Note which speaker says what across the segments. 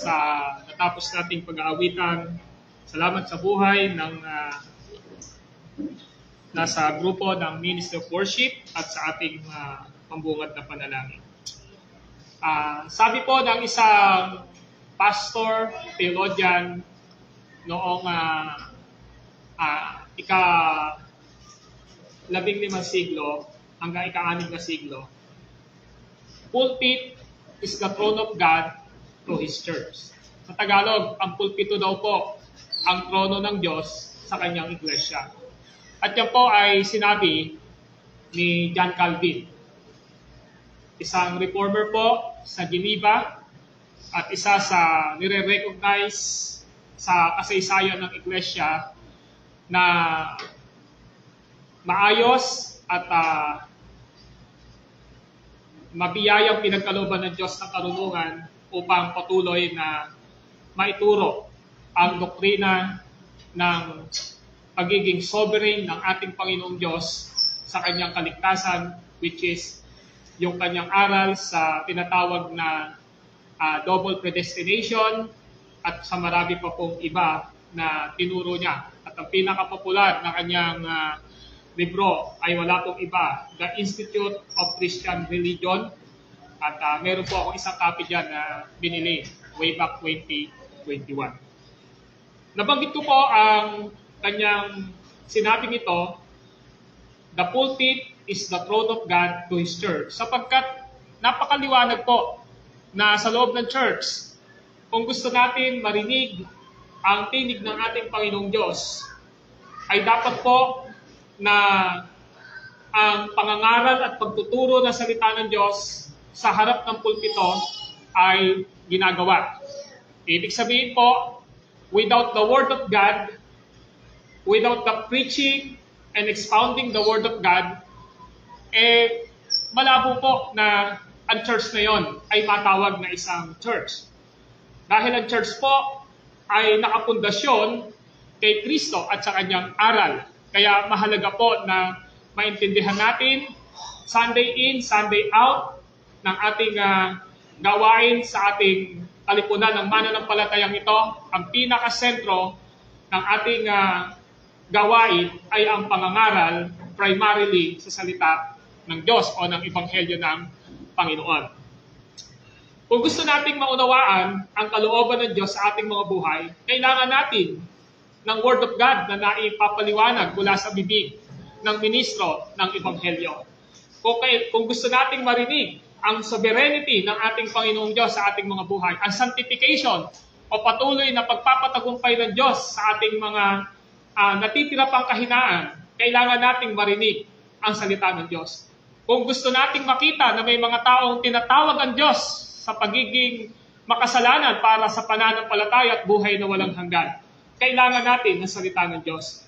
Speaker 1: sa natapos nating pag-aawitan. Salamat sa buhay ng nasa grupo ng Ministry of Worship at sa ating pambungad na panalangin. Sabi po ng isang pastor, theologian, noong ika-15 siglo hanggang ika-6 na siglo, pulpit is the throne of God to His church. Sa Tagalog, ang pulpito daw po ang trono ng Diyos sa kanyang iglesia. At yan po ay sinabi ni John Calvin, isang reformer po sa Geneva at isa sa nire-recognize sa kasaysayan ng iglesia na maayos at mabiyayang pinagkalooban ng Diyos ng karunungan upang patuloy na maituro ang doktrina ng pagiging sovereign ng ating Panginoong Diyos sa kanyang kaligtasan, which is yung kanyang aral sa tinatawag na double predestination at sa marami pa pong iba na tinuro niya. At ang pinakapopular na kanyang libro ay wala pong iba, The Institute of Christian Religion. At meron po akong isang copy dyan na binili way back 2021. Nabanggit ko po ang kanyang sinabing ito, the pulpit is the throne of God to His church. Sapagkat napakaliwanag po na sa loob ng church, kung gusto natin marinig ang tinig ng ating Panginoong Diyos, ay dapat po na ang pangangaral at pagtuturo ng salita ng Diyos sa harap ng pulpito ay ginagawa. Ibig sabihin po, without the Word of God, without the preaching and expounding the Word of God, malabo po na ang church na yon ay matawag na isang church. Dahil ang church po ay nakapundasyon kay Kristo at sa kanyang aral. Kaya mahalaga po na maintindihan natin Sunday in, Sunday out ng ating gawain sa ating kalipunan ng mananampalatayang ito. Ang pinakasentro ng ating gawain ay ang pangangaral primarily sa salita ng Diyos o ng Ebanghelyo ng Panginoon. Kung gusto nating maunawaan ang kalooban ng Diyos sa ating mga buhay, kailangan natin ng Word of God na naipapaliwanag mula sa bibig ng ministro ng Ebanghelyo. Kung gusto nating marinig ang sovereignty ng ating Panginoong Diyos sa ating mga buhay, ang sanctification o patuloy na pagpapatagumpay ng Diyos sa ating mga natitira pang kahinaan, kailangan nating marinig ang salita ng Diyos. Kung gusto nating makita na may mga taong tinatawag ang Diyos sa pagiging makasalanan para sa pananampalataya at buhay na walang hanggan, kailangan natin ng salita ng Diyos.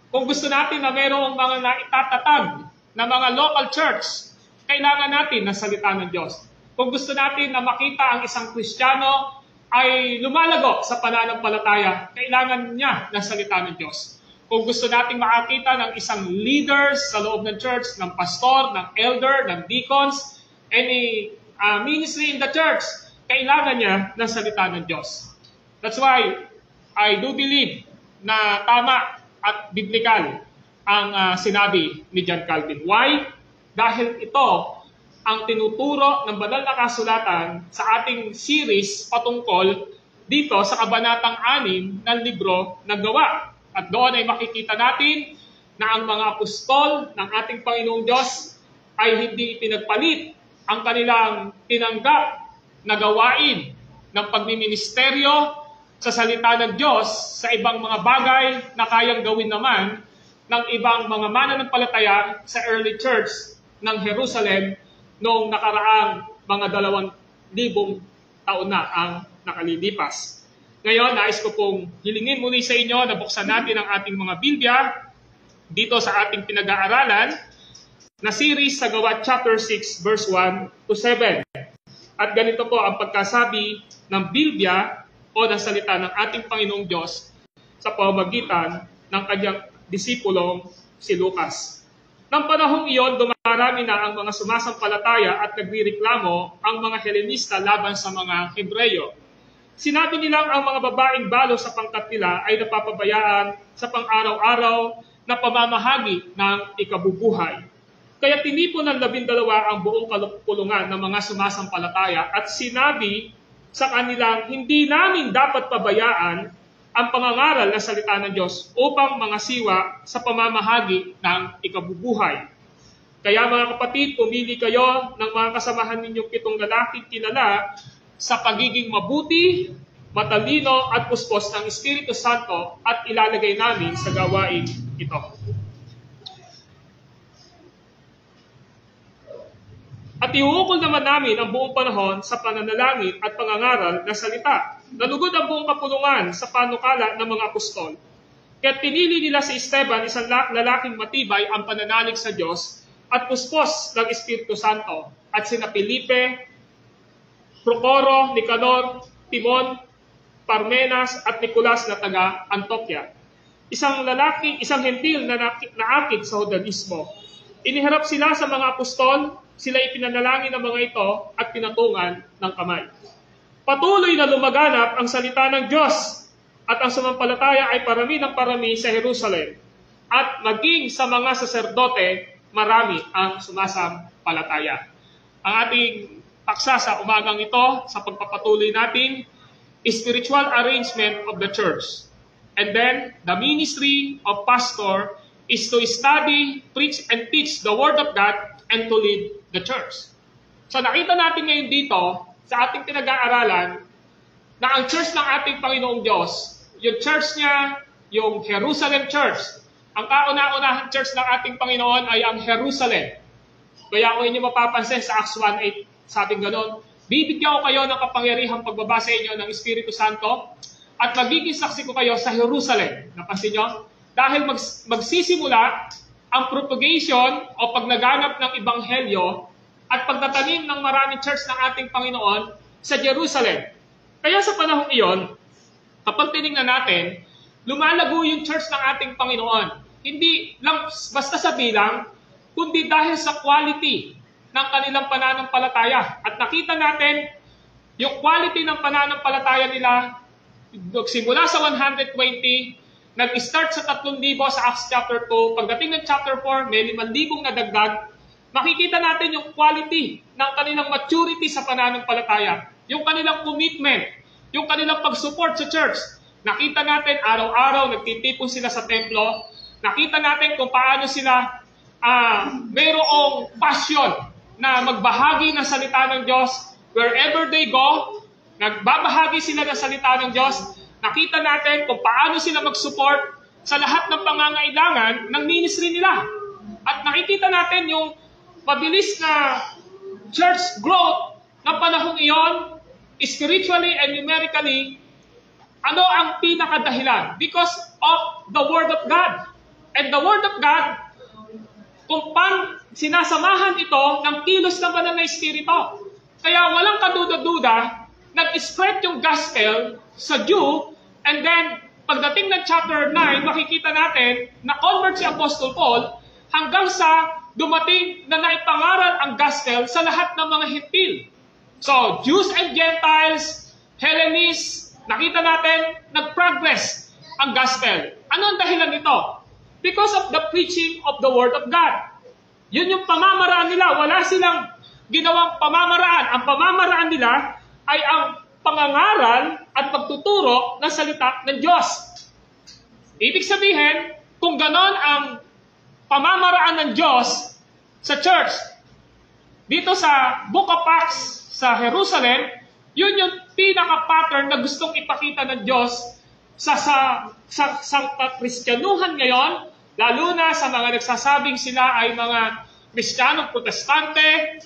Speaker 1: Kung gusto natin na mayroong mga naitatatag na mga local church, kailangan natin ng salita ng Diyos. Kung gusto natin na makita ang isang Kristiyano ay lumalago sa pananampalataya, kailangan niya ng salita ng Diyos. Kung gusto nating makakita ng isang leaders sa loob ng church, ng pastor, ng elder, ng deacons, any ministry in the church, kailangan niya ng salita ng Diyos. That's why I do believe na tama at biblical ang sinabi ni John Calvin. Why? Dahil ito ang tinuturo ng banal na kasulatan sa ating series patungkol dito sa kabanatang 6 ng libro ng Gawa. At doon ay makikita natin na ang mga apostol ng ating Panginoong Diyos ay hindi pinagpalit ang kanilang tinanggap na gawain ng pagmiministeryo sa salita ng Diyos sa ibang mga bagay na kayang gawin naman ng ibang mga mananampalataya sa early church ng Jerusalem noong nakaraang mga 2,000 taon na ang nakalilipas. Ngayon, nais ko pong hilingin muli sa inyo na buksan natin ang ating mga Biblia dito sa ating pinag-aaralan na series sa Gawa chapter 6 verse 1 to 7. At ganito po ang pagkasabi ng Biblia o ng salita ng ating Panginoong Diyos sa pamamagitan ng kanyang disipulong si Lucas. Nang panahong iyon, dumarami na ang mga sumasampalataya at nagrereklamo ang mga Helenista laban sa mga Hebreyo. Sinabi nilang ang mga babaeng balo sa pangkat nila ay napapabayaan sa pang-araw-araw na pamamahagi ng ikabubuhay. Kaya tinipon ng 12 ang buong kapulungan ng mga sumasampalataya at sinabi sa kanilang, hindi namin dapat pabayaan ang pangangaral na salita ng Diyos upang mangasiwa sa pamamahagi ng ikabubuhay. Kaya mga kapatid, pumili kayo ng mga kasamahan ninyong 7 lalaking kilala sa pagiging mabuti, matalino at puspos ng Espiritu Santo at ilalagay namin sa gawain ito. At iuukol naman namin ang buong panahon sa pananalangin at pangangaral na salita. Nalugod ang buong kapulungan sa panukala ng mga apostol. Kaya pinili nila si Esteban, isang lalaking matibay ang pananalig sa Diyos at puspos ng Espiritu Santo. At sina Felipe, Procoro, Nicanor, Timon, Parmenas at Nicolas na taga Antioquia. Isang hentil na naakit sa Judaismo. Iniharap sila sa mga apostol, sila ipinanalangin ng mga ito at pinatungan ng kamay. Patuloy na lumaganap ang salita ng Diyos at ang sumampalataya ay parami ng parami sa Jerusalem. At maging sa mga saserdote, marami ang sumasampalataya. Ang ating paksa sa umagang ito, sa pagpapatuloy natin, spiritual arrangement of the church. And then, the ministry of pastor is to study, preach, and teach the Word of God and to lead the church. So nakita natin ngayon dito, sa ating pinag-aaralan, na ang church ng ating Panginoong Diyos, yung church niya, yung Jerusalem Church. Ang kauna-unahang church ng ating Panginoon ay ang Jerusalem. Kaya kung inyo mapapansin sa Acts 1:8, sabing gano'n, bibigyan ko kayo ng kapangyarihang pagbaba sa inyo ng Espiritu Santo at magiging saksi ko kayo sa Jerusalem. Napansin nyo? Dahil magsisimula ang propagation o paglaganap ng Ebanghelyo at pagtatanim ng maraming church ng ating Panginoon sa Jerusalem. Kaya sa panahong iyon, kapag tinignan natin, lumalago yung church ng ating Panginoon. Hindi lang basta sa bilang, kundi dahil sa quality ng kanilang pananampalataya. At nakita natin yung quality ng pananampalataya nila simula sa 120, nag-start sa 3,000 sa Acts chapter 2. Pagdating ng chapter 4, may 5,000 na dagdag. Makikita natin yung quality ng kanilang maturity sa pananampalataya. Yung kanilang commitment, yung kanilang pag-support sa church. Nakita natin araw-araw, nagtitipon sila sa templo. Nakita natin kung paano sila mayroong passion na magbahagi ng salita ng Diyos. Wherever they go, nagbabahagi sila ng salita ng Diyos. Nakita natin kung paano sila mag-support sa lahat ng pangangailangan ng ministry nila. At nakikita natin yung mabilis na church growth ng panahong iyon, spiritually and numerically. Ano ang pinakadahilan? Because of the Word of God. And the Word of God, kung sinasamahan ito ng kilos ng banal na Espiritu. Kaya walang kaduda-duda, nag-spread yung gospel sa Jew, and then, pagdating ng chapter 9, makikita natin na convert si Apostle Paul hanggang sa dumating na naipangaral ang gospel sa lahat ng mga Hentil. So, Jews and Gentiles, Hellenists, nakita natin, nag-progress ang gospel. Ano ang dahilan nito? Because of the preaching of the Word of God. Yun yung pamamaraan nila. Wala silang ginawang pamamaraan. Ang pamamaraan nila ay ang pangangaral at pagtuturo ng salita ng Diyos. Ibig sabihin, kung ganon ang pamamaraan ng Diyos sa church, dito sa Book of Acts sa Jerusalem, yun yung pinaka-pattern na gustong ipakita ng Diyos sa Kristyanuhan ngayon, lalo na sa mga nagsasabing sila ay mga Kristiyanong Protestante,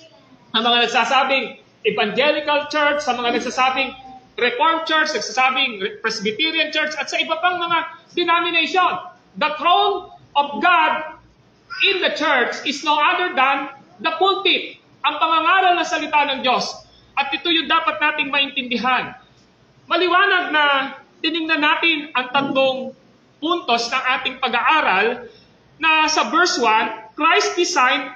Speaker 1: ang mga nagsasabing Evangelical Church, sa mga nagsasabing Reformed Church, nagsasabing Presbyterian Church, at sa iba pang mga denomination. The throne of God in the church is no other than the pulpit, ang pangangaral na salita ng Diyos. At ito yung dapat nating maintindihan. Maliwanag na tinignan natin ang 3 puntos ng ating pag-aaral na sa verse 1, Christ's design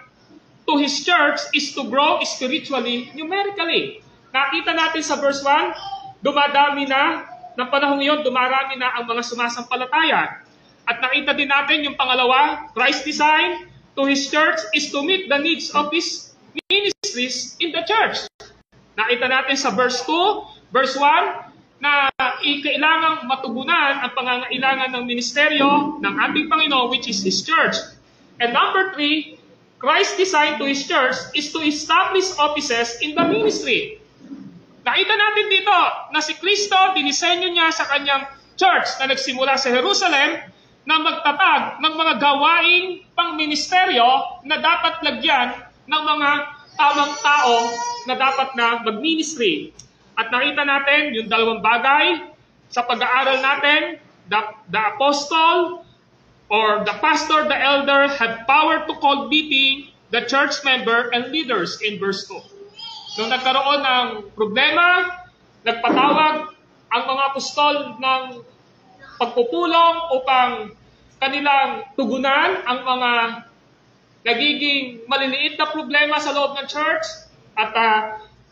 Speaker 1: to His church is to grow spiritually, numerically. Nakita natin sa verse 1, dumadami na, ng panahong iyon, dumarami na ang mga sumasampalataya. At nakita din natin yung pangalawa, Christ's design to His church is to meet the needs of His ministries in the church. Nakita natin sa verse 2, verse 1, na kailangang matugunan ang pangangailangan ng ministeryo ng ating Panginoon, which is His church. And number 3, Christ's design to His church is to establish offices in the ministry. Nakita natin dito na si Kristo, dinisenyo niya sa kanyang church na nagsimula sa Jerusalem na magtatag ng mga gawaing pang-ministeryo na dapat lagyan ng mga tamang tao na dapat na mag-ministry. At nakita natin yung dalawang bagay sa pag-aaral natin, the apostle or the pastor, the elder have power to call meeting the church member and leaders in verse 2. Nung nagkaroon ng problema, nagpatawag ang mga apostol ng pagpupulong upang kanilang tugunan ang mga nagiging maliliit na problema sa loob ng church. At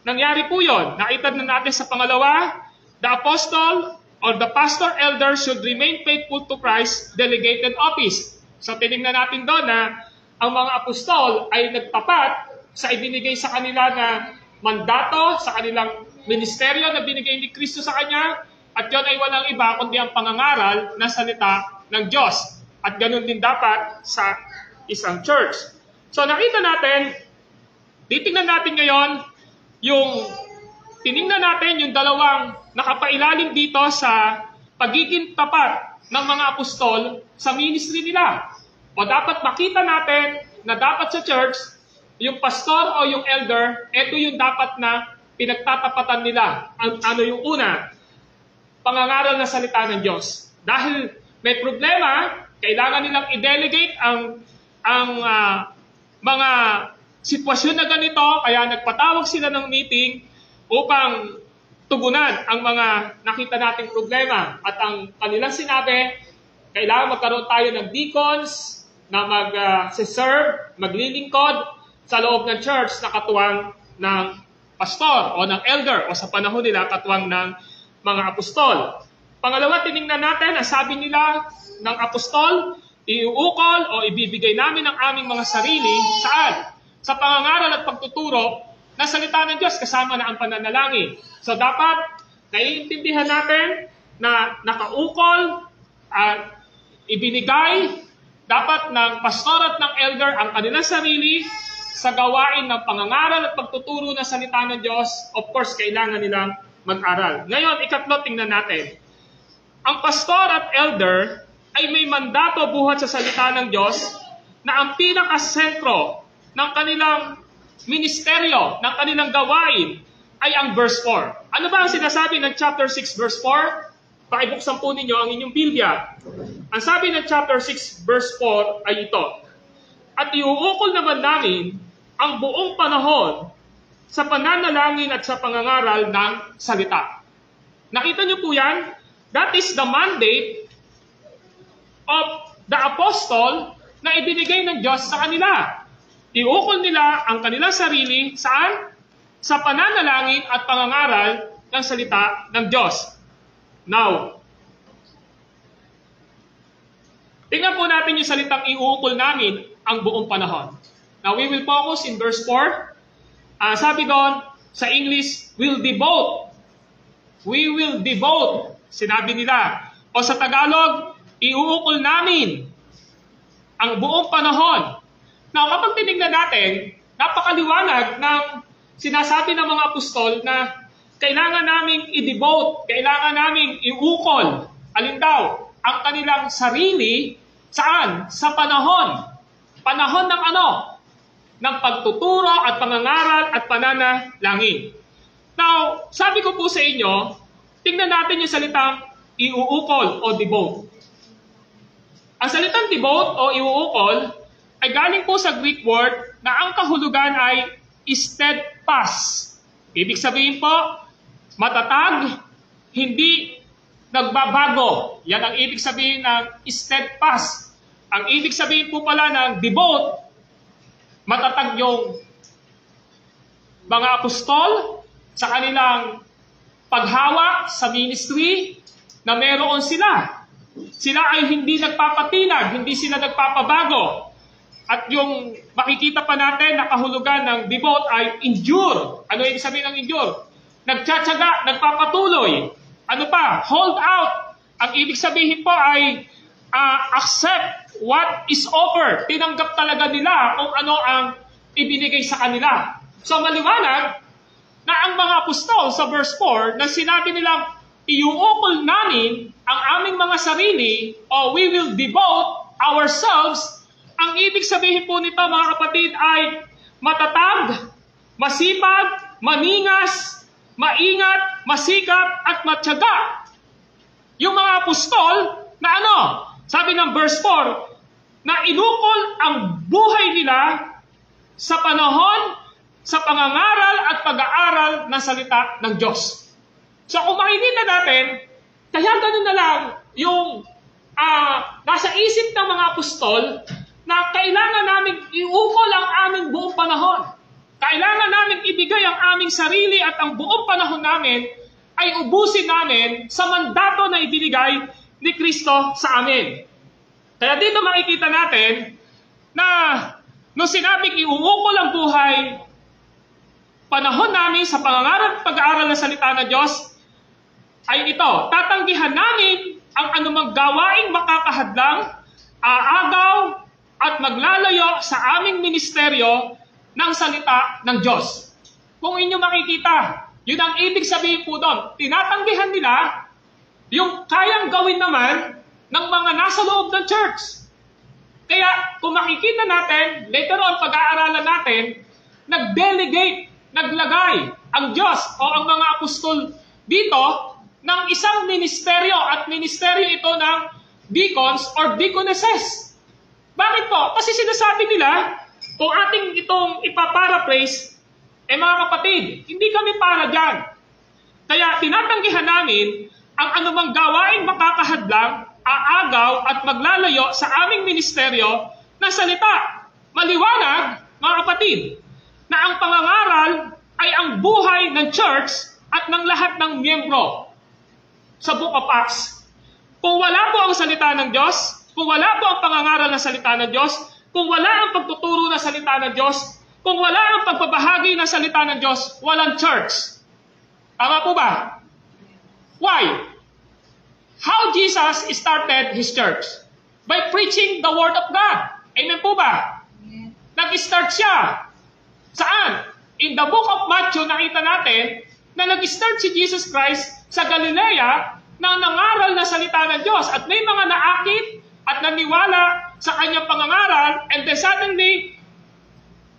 Speaker 1: nangyari po yun. Nakita na natin sa pangalawa, the apostle or the pastor elder should remain faithful to Christ's delegated office. So tinignan natin doon na ang mga apostol ay nagtapat sa ibinigay sa kanila na mandato, sa kanilang ministeryo na binigay ni Kristo sa kanya, at yun ay walang iba kundi ang pangangaral na salita ng Diyos. At ganun din dapat sa isang church. So nakita natin, titingnan natin ngayon tiningnan natin yung dalawang nakapailalim dito sa pagiging tapat ng mga apostol sa ministry nila. O dapat makita natin na dapat sa church, yung pastor o yung elder, ito yung dapat na pinagtatapatan nila. Ano yung una? Pangangaral na salita ng Diyos. Dahil may problema, kailangan nilang i-delegate ang mga sitwasyon na ganito, kaya nagpatawag sila ng meeting upang tugunan ang mga nakita nating problema. At ang kanilang sinabi, kailangan magkaroon tayo ng deacons na mag-serve, maglilingkod sa loob ng church na katuwang ng pastor o ng elder o sa panahon nila katuwang ng mga apostol. Pangalawa, tinignan natin, ang sabi nila ng apostol, iuukol o ibibigay namin ang aming mga sarili saan? Sa pangangaral at pagtuturo na salita ng Diyos kasama na ang pananalangin. So dapat naiintindihan natin na nakaukol at ibinigay dapat ng pastor at ng elder ang kanilang sarili sa gawain ng pangangaral at pagtuturo ng salita ng Diyos. Of course, kailangan nilang mag-aral. Ngayon, ikatlo, tingnan natin. Ang pastor at elder ay may mandato buhat sa salita ng Diyos na ang pinakasentro ng kanilang ministeryo, ng kanilang gawain ay ang verse 4. Ano ba ang sinasabi ng chapter 6 verse 4? Pakibuksan po ninyo ang inyong Biblia. Ang sabi ng chapter 6 verse 4 ay ito. At iuukol naman namin ang buong panahon sa pananalangin at sa pangangaral ng salita. Nakita niyo po yan? That is the mandate of the apostle na ibinigay ng Diyos sa kanila. Iukol nila ang kanilang sarili saan? Sa pananalangin at pangangaral ng salita ng Diyos. Now, tingnan po natin yung salitang iuukol namin ang buong panahon. Now, we will focus in verse 4. Sabi doon, sa English, will devote. We will devote, sinabi nila. O sa Tagalog, iuukol namin ang buong panahon. Now, kapag tinignan natin, napakaliwanag ng sinasabi ng mga apostol na kailangan naming i-devote, kailangan naming iukol. Alin daw? Ang kanilang sarili, saan? Sa panahon. Panahon ng ano? Ng pagtuturo at pangangaral at pananalangin. Now, sabi ko po sa inyo, tingnan natin yung salitang iuukol o devote. Ang salitang devote o iuukol ay galing po sa Greek word na ang kahulugan ay steadfast. Ibig sabihin po, matatag, hindi nagbabago. Yan ang ibig sabihin ng steadfast. Ang ibig sabihin po pala ng devote, matatag yung mga apostol sa kanilang paghawak sa ministry na meron sila. Sila ay hindi nagpapatinag, hindi sila nagpapabago. At yung makikita pa natin na kahulugan ng devote ay endure. Ano ibig sabihin ng endure? Nagtsatsaga, nagpapatuloy. Ano pa? Hold out. Ang ibig sabihin po ay accept what is offered. Tinanggap talaga nila kung ano ang ibinigay sa kanila. So maliwanag na ang mga apostol sa verse 4 na sinabi nilang iuukol namin ang aming mga sarili o we will devote ourselves. Ang ibig sabihin po nito mga kapatid ay matatag, masipag, maningas, maingat, masikap at matyaga. Yung mga apostol na ano, sabi ng verse 4, na inukol ang buhay nila sa panahon, sa pangangaral at pag-aaral ng salita ng Diyos. So kung makikita natin, kaya ganun na lang yung nasa isip ng mga apostol na kailangan namin iukol ang aming buong panahon. Kailangan namin ibigay ang aming sarili at ang buong panahon namin ay ubusin namin sa mandato na ibinigay ni Kristo sa amin. Kaya dito makikita natin na nung sinabing iuukol ang buhay, panahon namin sa pangangaral at pag-aaral ng salita ng Diyos, ay ito, tatanggihan namin ang anumang gawaing makakahadlang, aagaw, at maglalayo sa aming ministeryo ng salita ng Diyos. Kung inyo makikita, yun ang ibig sabihin po doon. Tinatanggihan nila yung kayang gawin naman ng mga nasa loob ng church. Kaya kung makikita natin, later on pag-aaralan natin, nag-delegate, naglagay ang Diyos o ang mga apostol dito ng isang ministeryo at ministeryo ito ng deacons or deaconesses. Bakit po? Kasi sinasabi nila, kung ating itong ipaparaphrase, mga kapatid, hindi kami para dyan. Kaya tinatanggihan namin ang anumang gawaing makakahadlang, aagaw at maglalayo sa aming ministeryo na salita. Maliwanag, mga kapatid, na ang pangangaral ay ang buhay ng church at ng lahat ng miyembro sa Book of Acts. Kung wala po ang salita ng Diyos, kung wala po ang pangangaral ng salita ng Diyos, kung wala ang pagtuturo ng salita ng Diyos, kung wala ang pagbabahagi ng salita ng Diyos, walang church. Tama po ba? Why? How Jesus started His church? By preaching the Word of God. Amen po ba? Nag-start siya. Saan? In the book of Matthew, nakita natin na nag-start si Jesus Christ sa Galilea na nangaral na salita ng Diyos. At may mga naakit at naniwala sa kanyang pangangaral, and then suddenly,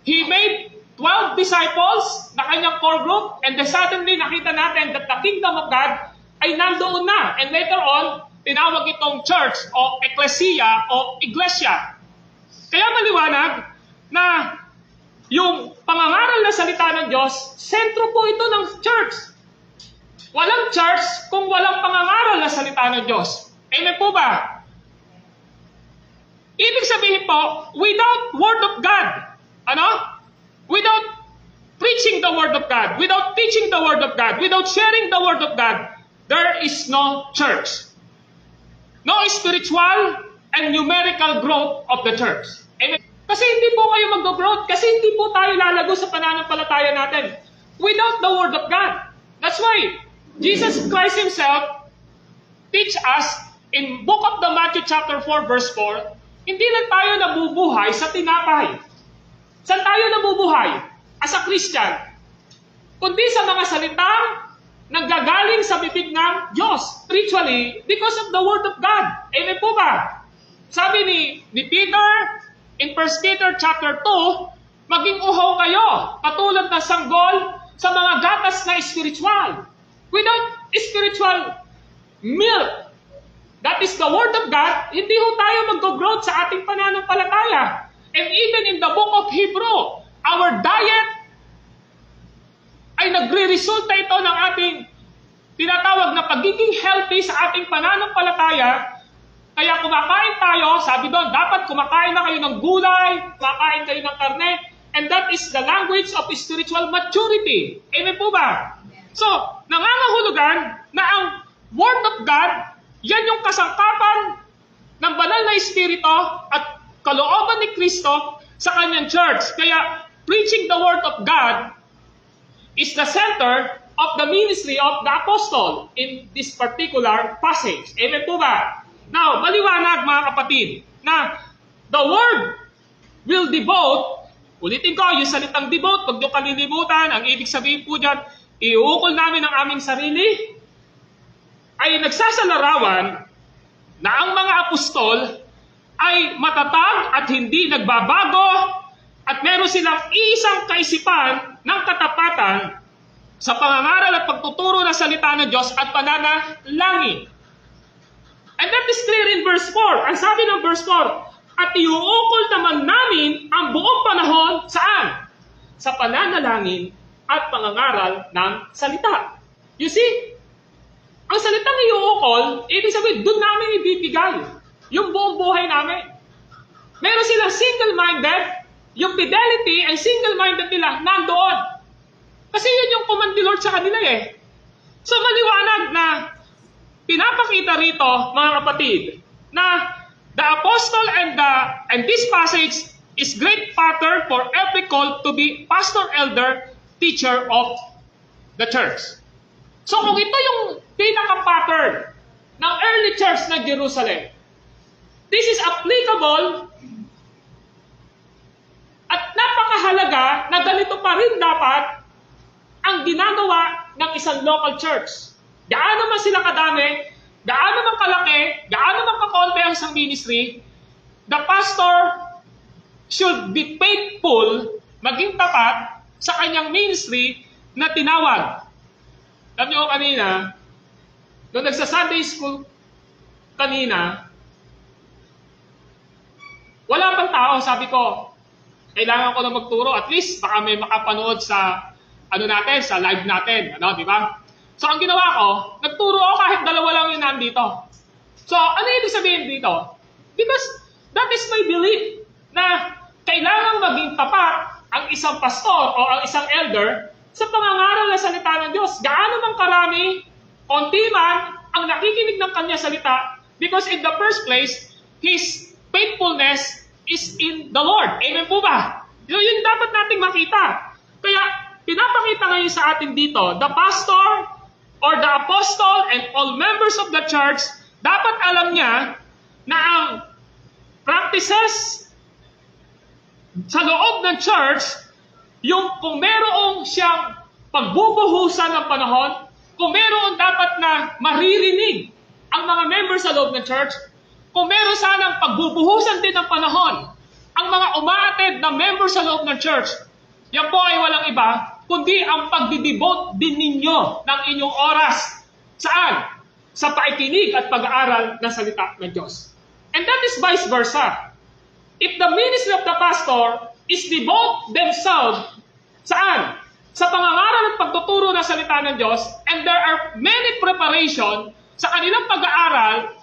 Speaker 1: He made 12 disciples na kanyang core group, and then suddenly nakita natin that the kingdom of God ay nandoon na. And later on, tinawag itong church o ecclesia o iglesia. Kaya maliwanag na yung pangangaral na salita ng Diyos, sentro po ito ng church. Walang church kung walang pangangaral na salita ng Diyos. Amen po ba? Ibig sabihin po, without Word of God, without preaching the Word of God, without teaching the Word of God, without sharing the Word of God, there is no church. No spiritual and numerical growth of the church. Amen. Kasi hindi po kayo mag-growth, kasi hindi po tayo lalago sa pananampalataya natin without the Word of God. That's why Jesus Christ Himself teach us in book of the Matthew chapter 4 verse 4, hindi lang tayo nabubuhay sa tinapay. Saan tayo nabubuhay as a Christian? Kundi sa mga salitang nanggagaling sa bibig ng Diyos spiritually because of the Word of God. Amen po ba? Sabi ni Peter in 1 Peter chapter 2, maging uhaw kayo katulad ng sanggol sa mga gatas na spiritual. Without spiritual milk, that is the Word of God, hindi ho tayo mag-growth sa ating pananampalataya. And even in the book of Hebrew, our diet ay nagre-resulta ito ng ating tinatawag na pagiging healthy sa ating pananampalataya. Kaya kumakain tayo, sabi doon, dapat kumakain na kayo ng gulay, kumakain kayo ng karne, and that is the language of spiritual maturity. Amen po ba? So, nangangahulugan na ang Word of God, yan yung kasangkapan ng banal na Espiritu at kalooban ni Kristo sa kanyang church. Kaya, preaching the Word of God is the center of the ministry of the apostle in this particular passage. Amen po ba? Now, maliwanag mga kapatid, na the Word will devote, ulitin ko, yung salitang devote, huwag nyo kalilimutan, ang ibig sabihin po dyan, iuukol namin ang aming sarili, ay nagsasalarawan na ang mga apostol ay matatag at hindi nagbabago at meron silang isang kaisipan ng katapatan sa pangangaral at pagtuturo ng salita ng Diyos at pananalangin. And that is clear in verse 4. Ang sabi ng verse 4, at iuukol naman namin ang buong panahon saan? Sa pananalangin at pangangaral ng salita. You see, ang salitang iuukol, ibig sabihin, doon namin ibibigay yung buong buhay namin. Meron silang single-minded, yung fidelity and single-minded nila nandoon. Kasi yun yung command ni Lord sa kanila eh. So maliwanag na pinapakita rito, mga kapatid, na the apostle and this passage is great pattern for every call to be pastor, elder, teacher of the church. So kung ito yung pinaka-pattern ng early church ng Jerusalem, this is applicable at napakahalaga na ganito pa rin dapat ang ginagawa ng isang local church. Gaano man sila kadami, gaano man kalaki, gaano man kakonti ang isang ministry, the pastor should be faithful, maging tapat sa kanyang ministry na tinawag. Alam niyo kanina, nung nagsa-Sunday school kanina, wala pang tao, sabi ko, kailangan ko na magturo, at least baka may makapanood sa sa live natin, di ba? So ang ginawa ko, nagturo ako kahit dalawa lang yung nandito. So ano ibig sabihin dito? Because that is my belief na kailangan maging tapat ang isang pastor o ang isang elder sa pangangaral ng salita ng Diyos. Gaano man karami, konti man ang nakikinig ng kanya salita, because in the first place, his faithfulness is in the Lord. Amen po ba? Yun dapat nating makita. Kaya, pinapakita ngayon sa atin dito, the pastor or the apostle and all members of the church, dapat alam niya na ang practices sa loob ng church, yung kung merong siyang pagbubuhusan ng panahon, kung meron dapat na maririnig ang mga members sa loob ng church, kung meron sanang pagbubuhusan din ng panahon, ang mga umaattend na members sa loob ng church, yan po ay walang iba, kundi ang pagdidevote din ninyo ng inyong oras. Saan? Sa paikinig at pag-aaral ng salita ng Diyos. And that is vice versa. If the ministry of the pastor is devote themselves, saan? Sa pangangaral at pagtuturo ng salita ng Diyos, and there are many preparation sa kanilang pag-aaral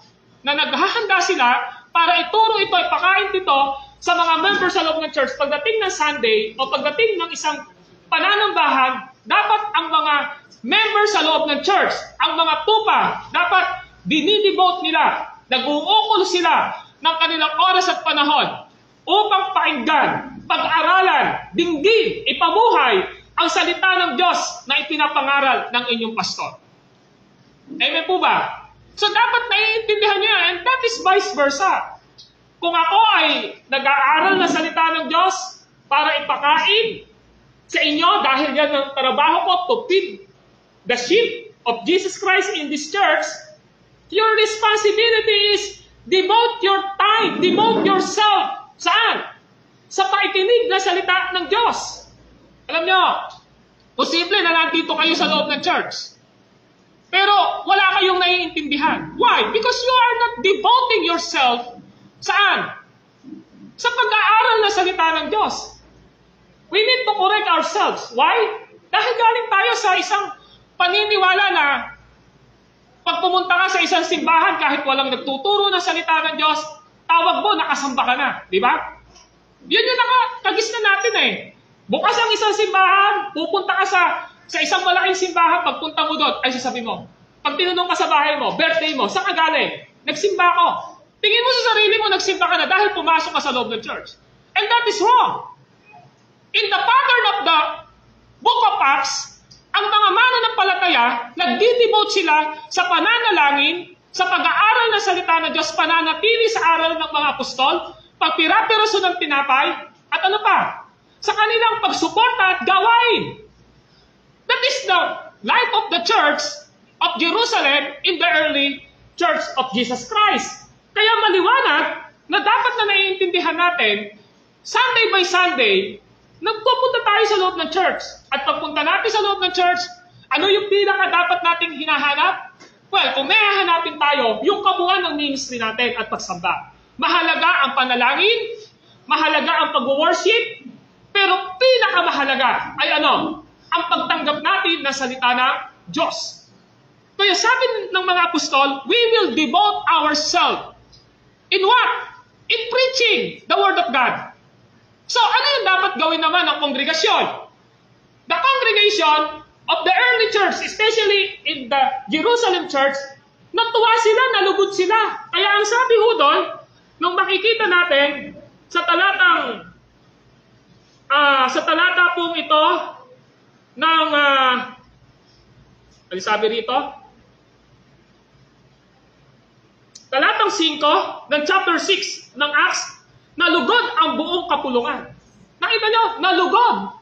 Speaker 1: na naghahanda sila para ituro ito, ipakain ito sa mga members sa loob ng church. Pagdating ng Sunday o pagdating ng isang pananambahan, dapat ang mga members sa loob ng church, ang mga tupa, dapat dinidevote nila, nag-uukol sila ng kanilang oras at panahon upang pakinggan, pag-aralan, dinggin, ipabuhay ang salita ng Diyos na ipinapangaral ng inyong pastor. Amen po ba? So dapat naiintindihan niyo yan, and that is vice versa. Kung ako ay nag-aaral na salita ng Diyos para ipakain sa inyo, dahil yan ang trabaho ko to feed the sheep of Jesus Christ in this church, your responsibility is devote your time, devote yourself. Saan? Sa paikinig na salita ng Diyos. Alam nyo, posible na nandito kayo sa loob ng church. Pero wala kayong naiintindihan. Why? Because you are not devoting yourself saan? Sa pag-aaral na salita ng Diyos. We need to correct ourselves. Why? Dahil galing tayo sa isang paniniwala na pag pumunta ka sa isang simbahan kahit walang nagtuturo ng salita ng Diyos, tawag mo, nakasamba ka na. Di ba? Yun yung nakakagis na natin eh. Bukas ang isang simbahan, pupunta ka Sa isang malaking simbahan, pagpunta mo doon, ay sasabi mo, pag tinanong ka sa bahay mo, birthday mo, saan ka galing? Nagsimba ako. Tingin mo sa sarili mo, nagsimba ka na dahil pumasok ka sa loob ng church. And that is wrong. In the pattern of the Book of Acts, ang mga mananampalataya, nagdi-devote sila sa pananalangin, sa pag-aaral ng salita ng Diyos, pananatili sa aral ng mga apostol, pagpira-piraso ng tinapay, at ano pa? Sa kanilang pagsuporta at gawain. That is the life of the church of Jerusalem in the early Church of Jesus Christ. Kaya maliwanag na dapat na naiintindihan natin, Sunday by Sunday, nagpupunta tayo sa loob ng church. At pagpunta natin sa loob ng church, ano yung pinaka dapat nating hinahanap? Well, kung may hahanapin tayo, yung kabuuan ng ministry natin at pagsamba. Mahalaga ang panalangin, mahalaga ang pag-worship, pero pinakamahalaga ay ano? Ang pagtanggap natin ng salita ng Diyos. Kaya sabi ng mga apostol, we will devote ourselves. In what? In preaching the Word of God. So, ano yung dapat gawin naman ng kongregasyon? The congregation of the early church, especially in the Jerusalem church, natuwa sila, nalugod sila. Kaya ang sabi ho doon, nung makikita natin sa talata pong ito ng ano sabi rito? Talatang 5 ng chapter 6 ng Acts, nalugod ang buong kapulungan. Nakita nyo? Nalugod.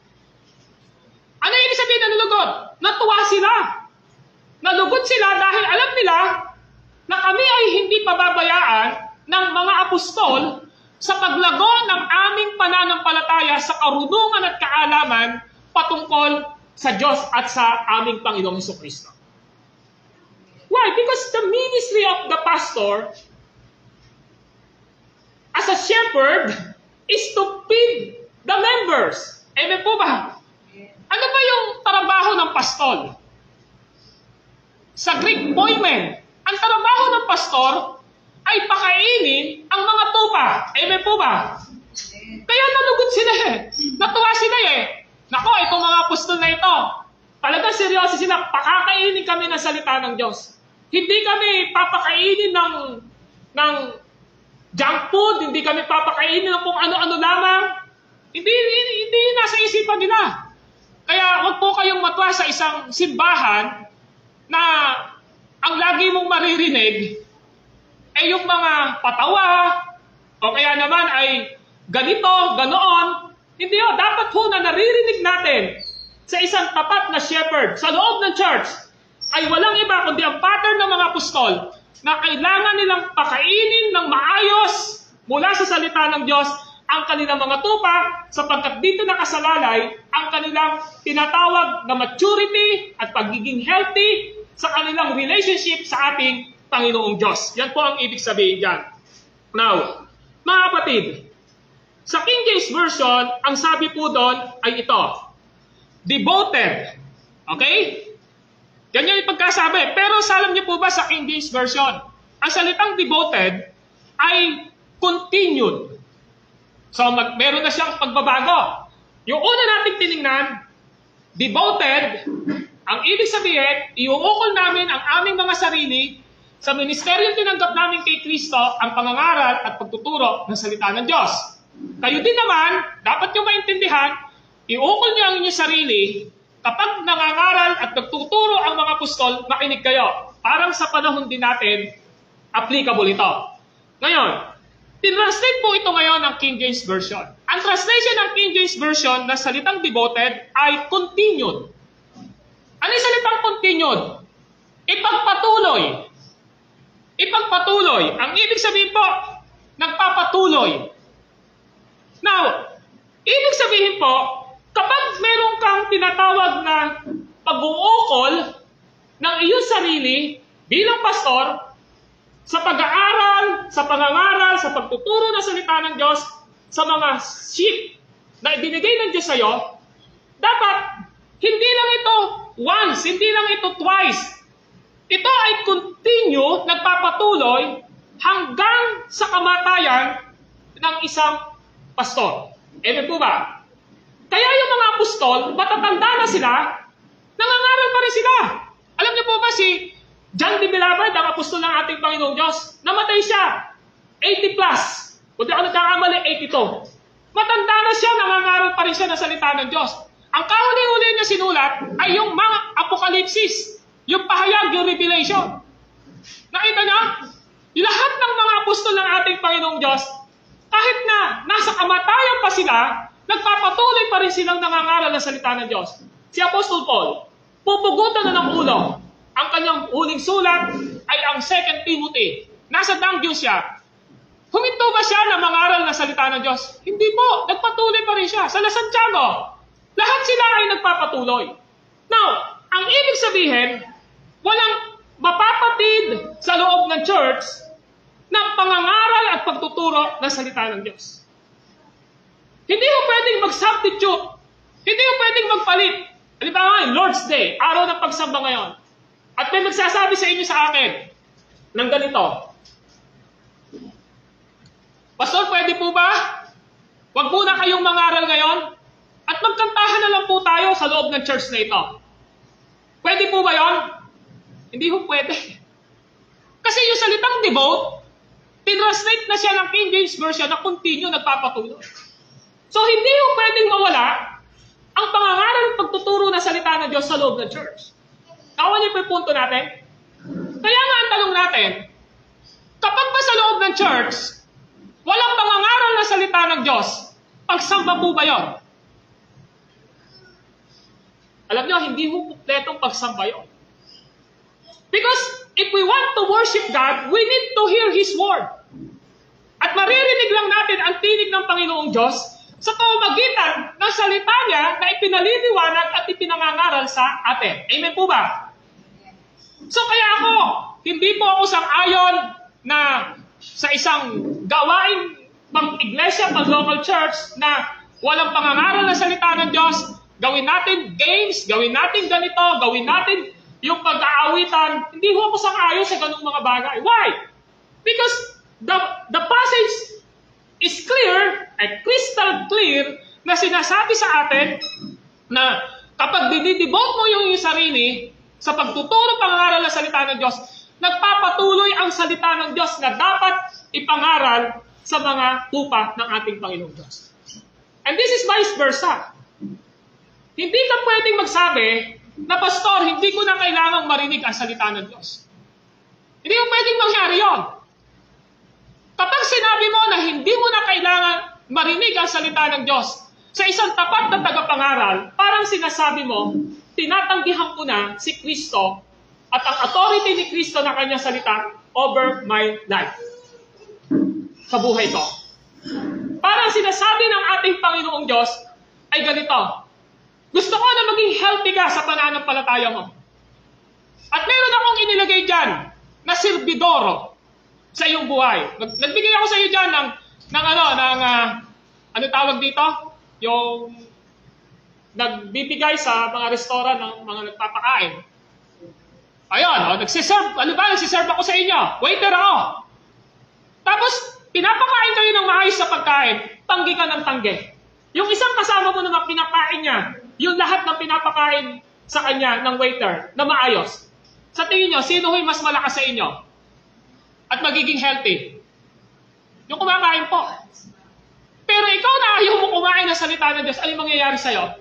Speaker 1: Ano yung ibig sabihin na nalugod? Natuwa sila. Nalugod sila dahil alam nila na kami ay hindi pababayaan ng mga apostol sa paglago ng aming pananampalataya sa karunungan at kaalaman patungkol sa Diyos at sa aming Panginoong Jesucristo. Why? Because the ministry of the pastor as a shepherd is to feed the members. Amen po ba? Ano ba yung trabaho ng pastol? Sa Greek, poimen. Ang trabaho ng pastor ay pakainin ang mga tupa. Amen po ba? Kaya nalugod sila eh. Natuwa sila eh. Nako, itong mga apostol na ito, talagang seryoso sila. Pakakainin kami ng salita ng Diyos. Hindi kami papakainin ng junk food, hindi kami papakainin ng kung ano-ano lamang. Hindi nasa isipan nila. Kaya huwag po kayong matuwa sa isang simbahan na ang lagi mong maririnig ay yung mga patawa o kaya naman ay ganito, ganoon. Hindi o, dapat ho na naririnig natin sa isang tapat na shepherd sa loob ng church ay walang iba kundi ang pattern ng mga apostol na kailangan nilang pakainin ng maayos mula sa salita ng Diyos ang kanilang mga tupa sapagkat dito nakasalalay ang kanilang tinatawag na maturity at pagiging healthy sa kanilang relationship sa ating Panginoong Diyos. Yan po ang ibig sabihin dyan. Now, mga kapatid, sa King James Version, ang sabi po doon ay ito, devoted. Okay? Yan yung pagkasabi. Pero alam niyo po ba sa King James Version, ang salitang devoted ay continued. So, meron na siyang pagbabago. Yung una nating tinignan, devoted, ang ibig sabihin, iuukol namin ang aming mga sarili sa ministeryong tinanggap namin kay Kristo ang pangangaral at pagtuturo ng salita ng Diyos. Kayo din naman, dapat nyo maintindihan, iukol nyo ang inyong sarili kapag nangangaral at nagtuturo ang mga apostol, makinig kayo. Parang sa panahon din natin, applicable ito. Ngayon, tinranslate po ito ngayon ng King James Version. Ang translation ng King James Version na salitang devoted ay continued. Ano yung salitang continued? Ipagpatuloy. Ipagpatuloy. Ang ibig sabihin po, nagpapatuloy. Now, ibig sabihin po, kapag meron kang tinatawag na pag-uukol ng iyong sarili bilang pastor, sa pag-aaral, sa pangangaral, sa pagtuturo ng salita ng Diyos, sa mga sheep na ibinigay ng Diyos sa iyo, dapat hindi lang ito once, hindi lang ito twice. Ito ay continue, nagpapatuloy hanggang sa kamatayan ng isang pastor. Amen po ba? Kaya yung mga apostol, matatanda na sila, Nangangaral pa rin sila. Alam niyo po ba si John de Beloved, ang apostol ng ating Panginoong Diyos, namatay siya. 80 plus. Kung di ako nagkakamali, 82. Matanda na siya, nangangaral pa rin siya ng salita ng Diyos. Ang kahuli-huli niya sinulat ay yung mga apokalipsis. Yung pahayag, yung revelation. Nakita niyo? Lahat ng mga apostol ng ating Panginoong Diyos, kahit na nasa kamatayan pa sila, nagpapatuloy pa rin silang nangangaral ng salita ng Diyos. Si Apostol Paul, pupugutan na ng ulo. Ang kanyang huling sulat ay ang 2 Timothy. Nasa Danggyo siya. Huminto ba siya na mangaral ng salita ng Diyos? Hindi po. Nagpatuloy pa rin siya. Sa Santiago, lahat sila ay nagpapatuloy. Now, ang ibig sabihin, walang mapapatid sa loob ng church ng pangangaral at pagtuturo ng salita ng Diyos. Hindi mo pwedeng mag-substitute. Hindi mo pwedeng magpalit. Halimbawa ngayon, Lord's Day, araw ng pagsamba ngayon. At may magsasabi sa inyo sa akin ng ganito, Pastor, pwede po ba? Huwag po na kayong mangaral ngayon at magkantahan na lang po tayo sa loob ng church na ito. Pwede po ba yon? Hindi po pwede. Kasi yung salitang devote, tinranslate na siya ng King James Version na continue, nagpapatuloy. So, hindi po pwedeng mawala ang pangangaral at pagtuturo ng salita ng Diyos sa loob ng church. Nakuha niyo po yung punto natin? Kaya nga ang tanong natin, kapag ba sa loob ng church, walang pangangaral na salita ng Diyos, pagsamba po ba yun? Alam niyo, hindi po kompletong pagsamba yun. Because if we want to worship God, we need to hear His Word. At maririnig lang natin ang tinig ng Panginoong Diyos sa pamamagitan ng salita niya na ipinaliliwanag at ipinangangaral sa atin. Amen po ba? So kaya ako, hindi po ako sang-ayon na sa isang gawain pang iglesia, pang local church na walang pangangaral na salita ng Diyos, gawin natin games, gawin natin ganito, gawin natin yung pag-aawitan. Hindi ko ako sang-ayon sa ganung mga bagay. Why? Because the passage is clear, crystal clear, na sinasabi sa atin na kapag dinidibot mo yung sarili sa pagtuturo pangangaral ng salita ng Diyos, nagpapatuloy ang salita ng Diyos na dapat ipangaral sa mga tupa ng ating Panginoong Diyos. And this is vice versa. Hindi ka pwedeng magsabi na, Pastor, hindi ko na kailangang marinig ang salita ng Diyos. Hindi mo pwedeng mangyari yon. Kapag sinabi mo na hindi mo na kailangan marinig ang salita ng Diyos sa isang tapat na tagapangaral, parang sinasabi mo, tinatanggihan ko na si Kristo at ang authority ni Kristo na kanyang salita over my life. Sa buhay ko. Parang sinasabi ng ating Panginoong Diyos ay ganito, gusto ko na maging healthy ka sa pananampalataya mo. At meron akong inilagay dyan na sirbidoro sa iyong buhay. Nagbigay ako sa iyo dyan ng ano tawag dito? Yung nagbibigay sa mga restaurant ng mga nagpapakain. Ayun, nagsiserve. Ano ba? Nagsiserve ako sa inyo. Waiter ako. Tapos, pinapakain kayo ng maayos sa pagkain. Tanggi ka ng tanggi. Yung isang kasama mo naman pinakain niya, yung lahat ng pinapakain sa kanya ng waiter na maayos. Sa tingin nyo, sino ho'y mas malakas sa inyo? At magiging healthy? Yung kumakain po. Pero ikaw na ayaw mo kumain ng salita ng Diyos, ano mangyayari sa'yo?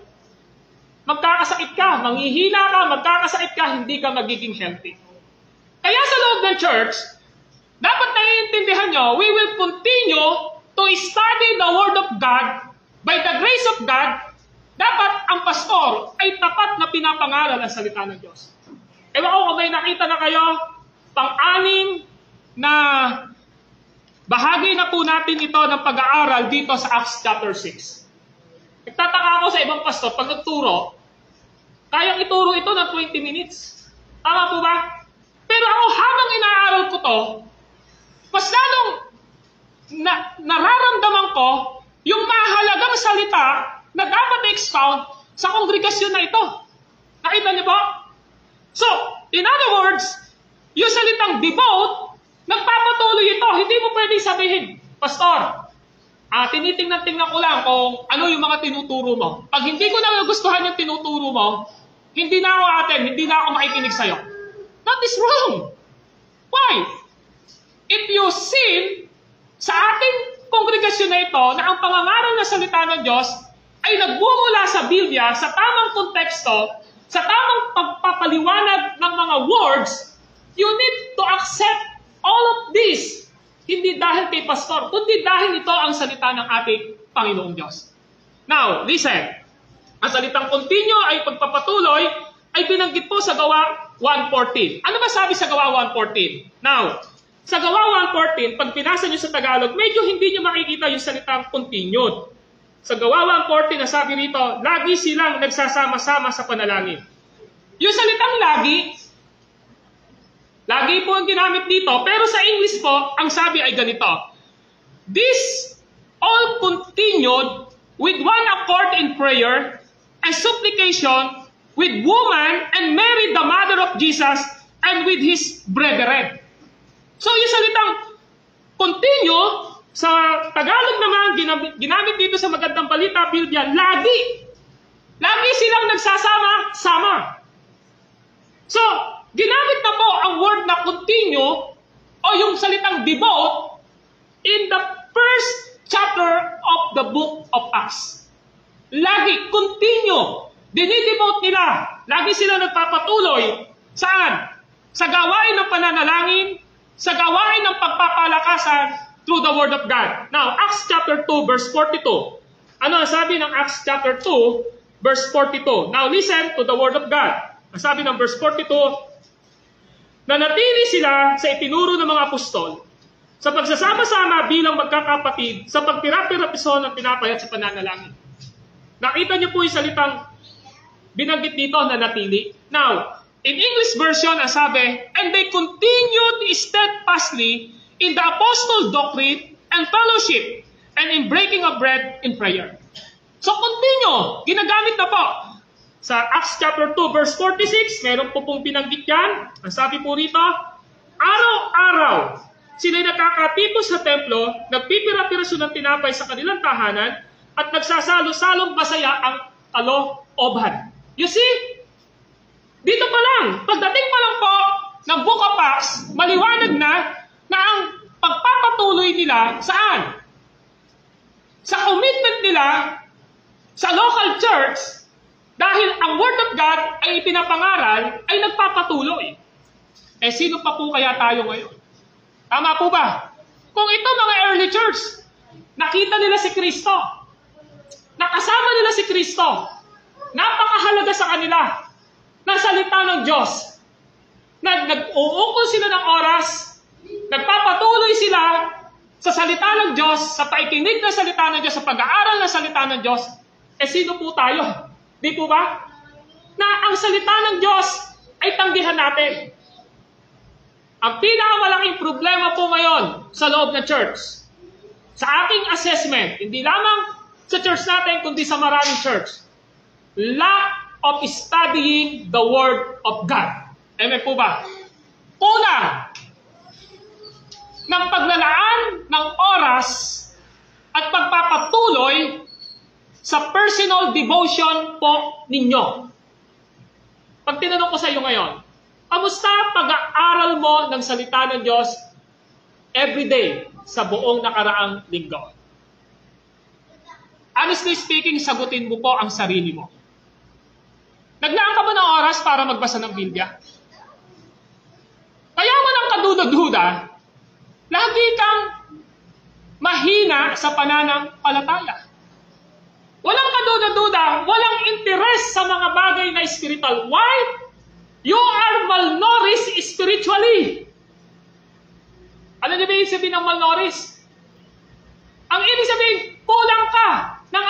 Speaker 1: Magkakasakit ka, manghihina ka, magkakasakit ka, hindi ka magiging healthy. Kaya sa loob ng church, dapat naiintindihan nyo, we will continue to study the Word of God. By the grace of God, dapat ang pastor ay tapat na pinapangaral ang salita ng Diyos. Ewan ko kung may nakita na kayo, pang-anim na bahagi na po natin ito ng pag-aaral dito sa Acts chapter 6. Nagtataka ako sa ibang pastor, pag nagturo, kayang ituro ito ng 20 minutes. Tama po ba? Pero ako habang inaaral ko to, mas lalong nararamdaman ko yung mahalagang salita na dapat i-expound sa kongregasyon na ito. Nakita niyo po? So, in other words, yung salitang devote, nagpapatuloy ito. Hindi mo pwedeng sabihin, Pastor, tinitingnan-tingnan ko lang kung ano yung mga tinuturo mo. Pag hindi ko nagugustuhan yung tinuturo mo, hindi na ako atin, hindi na ako makikinig sa'yo. That is wrong. Why? If you sin sa ating kongregasyon na ito, na ang pangangaral na salita ng Diyos ay nagmumula sa Biblia, sa tamang konteksto, sa tamang pagpapaliwanag ng mga words, you need to accept all of this. Hindi dahil kay pastor, kundi dahil ito ang salita ng ating Panginoong Diyos. Now, listen. Ang salitang continue ay pagpapatuloy ay binanggit po sa Gawa 1:14. Ano ba sabi sa Gawa 1:14? Now, sa Gawa 1:14, pag pinasa nyo sa Tagalog, medyo hindi nyo makikita yung salitang continued. Sa Gawa 1:14, na sabi rito, lagi silang nagsasama-sama sa panalangin. Yung salitang lagi po ang ginamit dito, pero sa English po, ang sabi ay ganito. This all continued with one accord in prayer and supplication with woman and Mary, the mother of Jesus, and with his brethren. So yung salitang continue, sa Tagalog naman, ginamit dito sa Magandang Balita, Biblia, lagi. Lagi silang nagsasama-sama. So, ginamit na po ang word na continue o yung salitang devote in the first chapter of the book of Acts. Lagi, continue. Dinidevote nila. Lagi sila nagpapatuloy. Saan? Sa gawain ng pananalangin, sa gawain ng pagpapalakasan through the Word of God. Now, Acts chapter 2, verse 42. Ano ang sabi ng Acts chapter 2, verse 42? Now, listen to the Word of God. Ang sabi ng verse 42, nanatili sila sa itinuro ng mga apostol, sa pagsasama-sama bilang magkakapatid, sa pagtira-tira-piso ng pinapayat sa pananalangin. Nakita niyo po yung salitang binanggit dito na natili. Now, in English version, ang sabi, and they continued steadfastly in the apostle doctrine and fellowship, and in breaking of bread in prayer. So, continue. Ginagamit na po. Sa Acts chapter 2, verse 46, meron po pong binanggit yan. Ang sabi po rito, araw-araw, sila'y nakakatipo sa templo, nagpipira-piraso ng tinapay sa kanilang tahanan, at nagsasalo-salong masaya ang kalooban. You see? Dito pa lang, pagdating pa lang po ng Book of Acts, maliwanag na ang pagpapatuloy nila saan? Sa commitment nila sa local church, dahil ang Word of God ay ipinapangaral, ay nagpapatuloy. Eh sino pa po kaya tayo ngayon? Tama po ba? Kung ito mga early church, nakita nila si Kristo, nakasama nila si Kristo, napakahalaga sa kanila, na salita ng Diyos, nag-uukol sila ng oras, nagpapatuloy sila sa salita ng Diyos, sa paikinig ng salita ng Diyos, sa pag-aaral ng salita ng Diyos, eh sino po tayo? Di po ba? Na ang salita ng Diyos ay tanggihan natin. Ang pinakamalaking problema po ngayon sa loob ng church, sa aking assessment, hindi lamang sa church natin, kundi sa maraming church, lack of studying the Word of God. Amen po ba? Una, ng paglalaan ng oras at pagpapatuloy sa personal devotion po ninyo. Pag tinanong ko sa iyo ngayon, kamusta pag-aaral mo ng salita ng Diyos everyday sa buong nakaraang linggo? Honestly speaking, sagutin mo po ang sarili mo. Naglaan ka ba ng oras para magbasa ng Biblia? Kaya mo ng kaduda-duda, lagi kang mahina sa pananampalataya. Walang kaduda-duda, walang interes sa mga bagay na spiritual. Why? You are malnourished spiritually. Ano niyo ba ibig sabihin ng malnourished? Ang ibig sabihin, kulang ka ng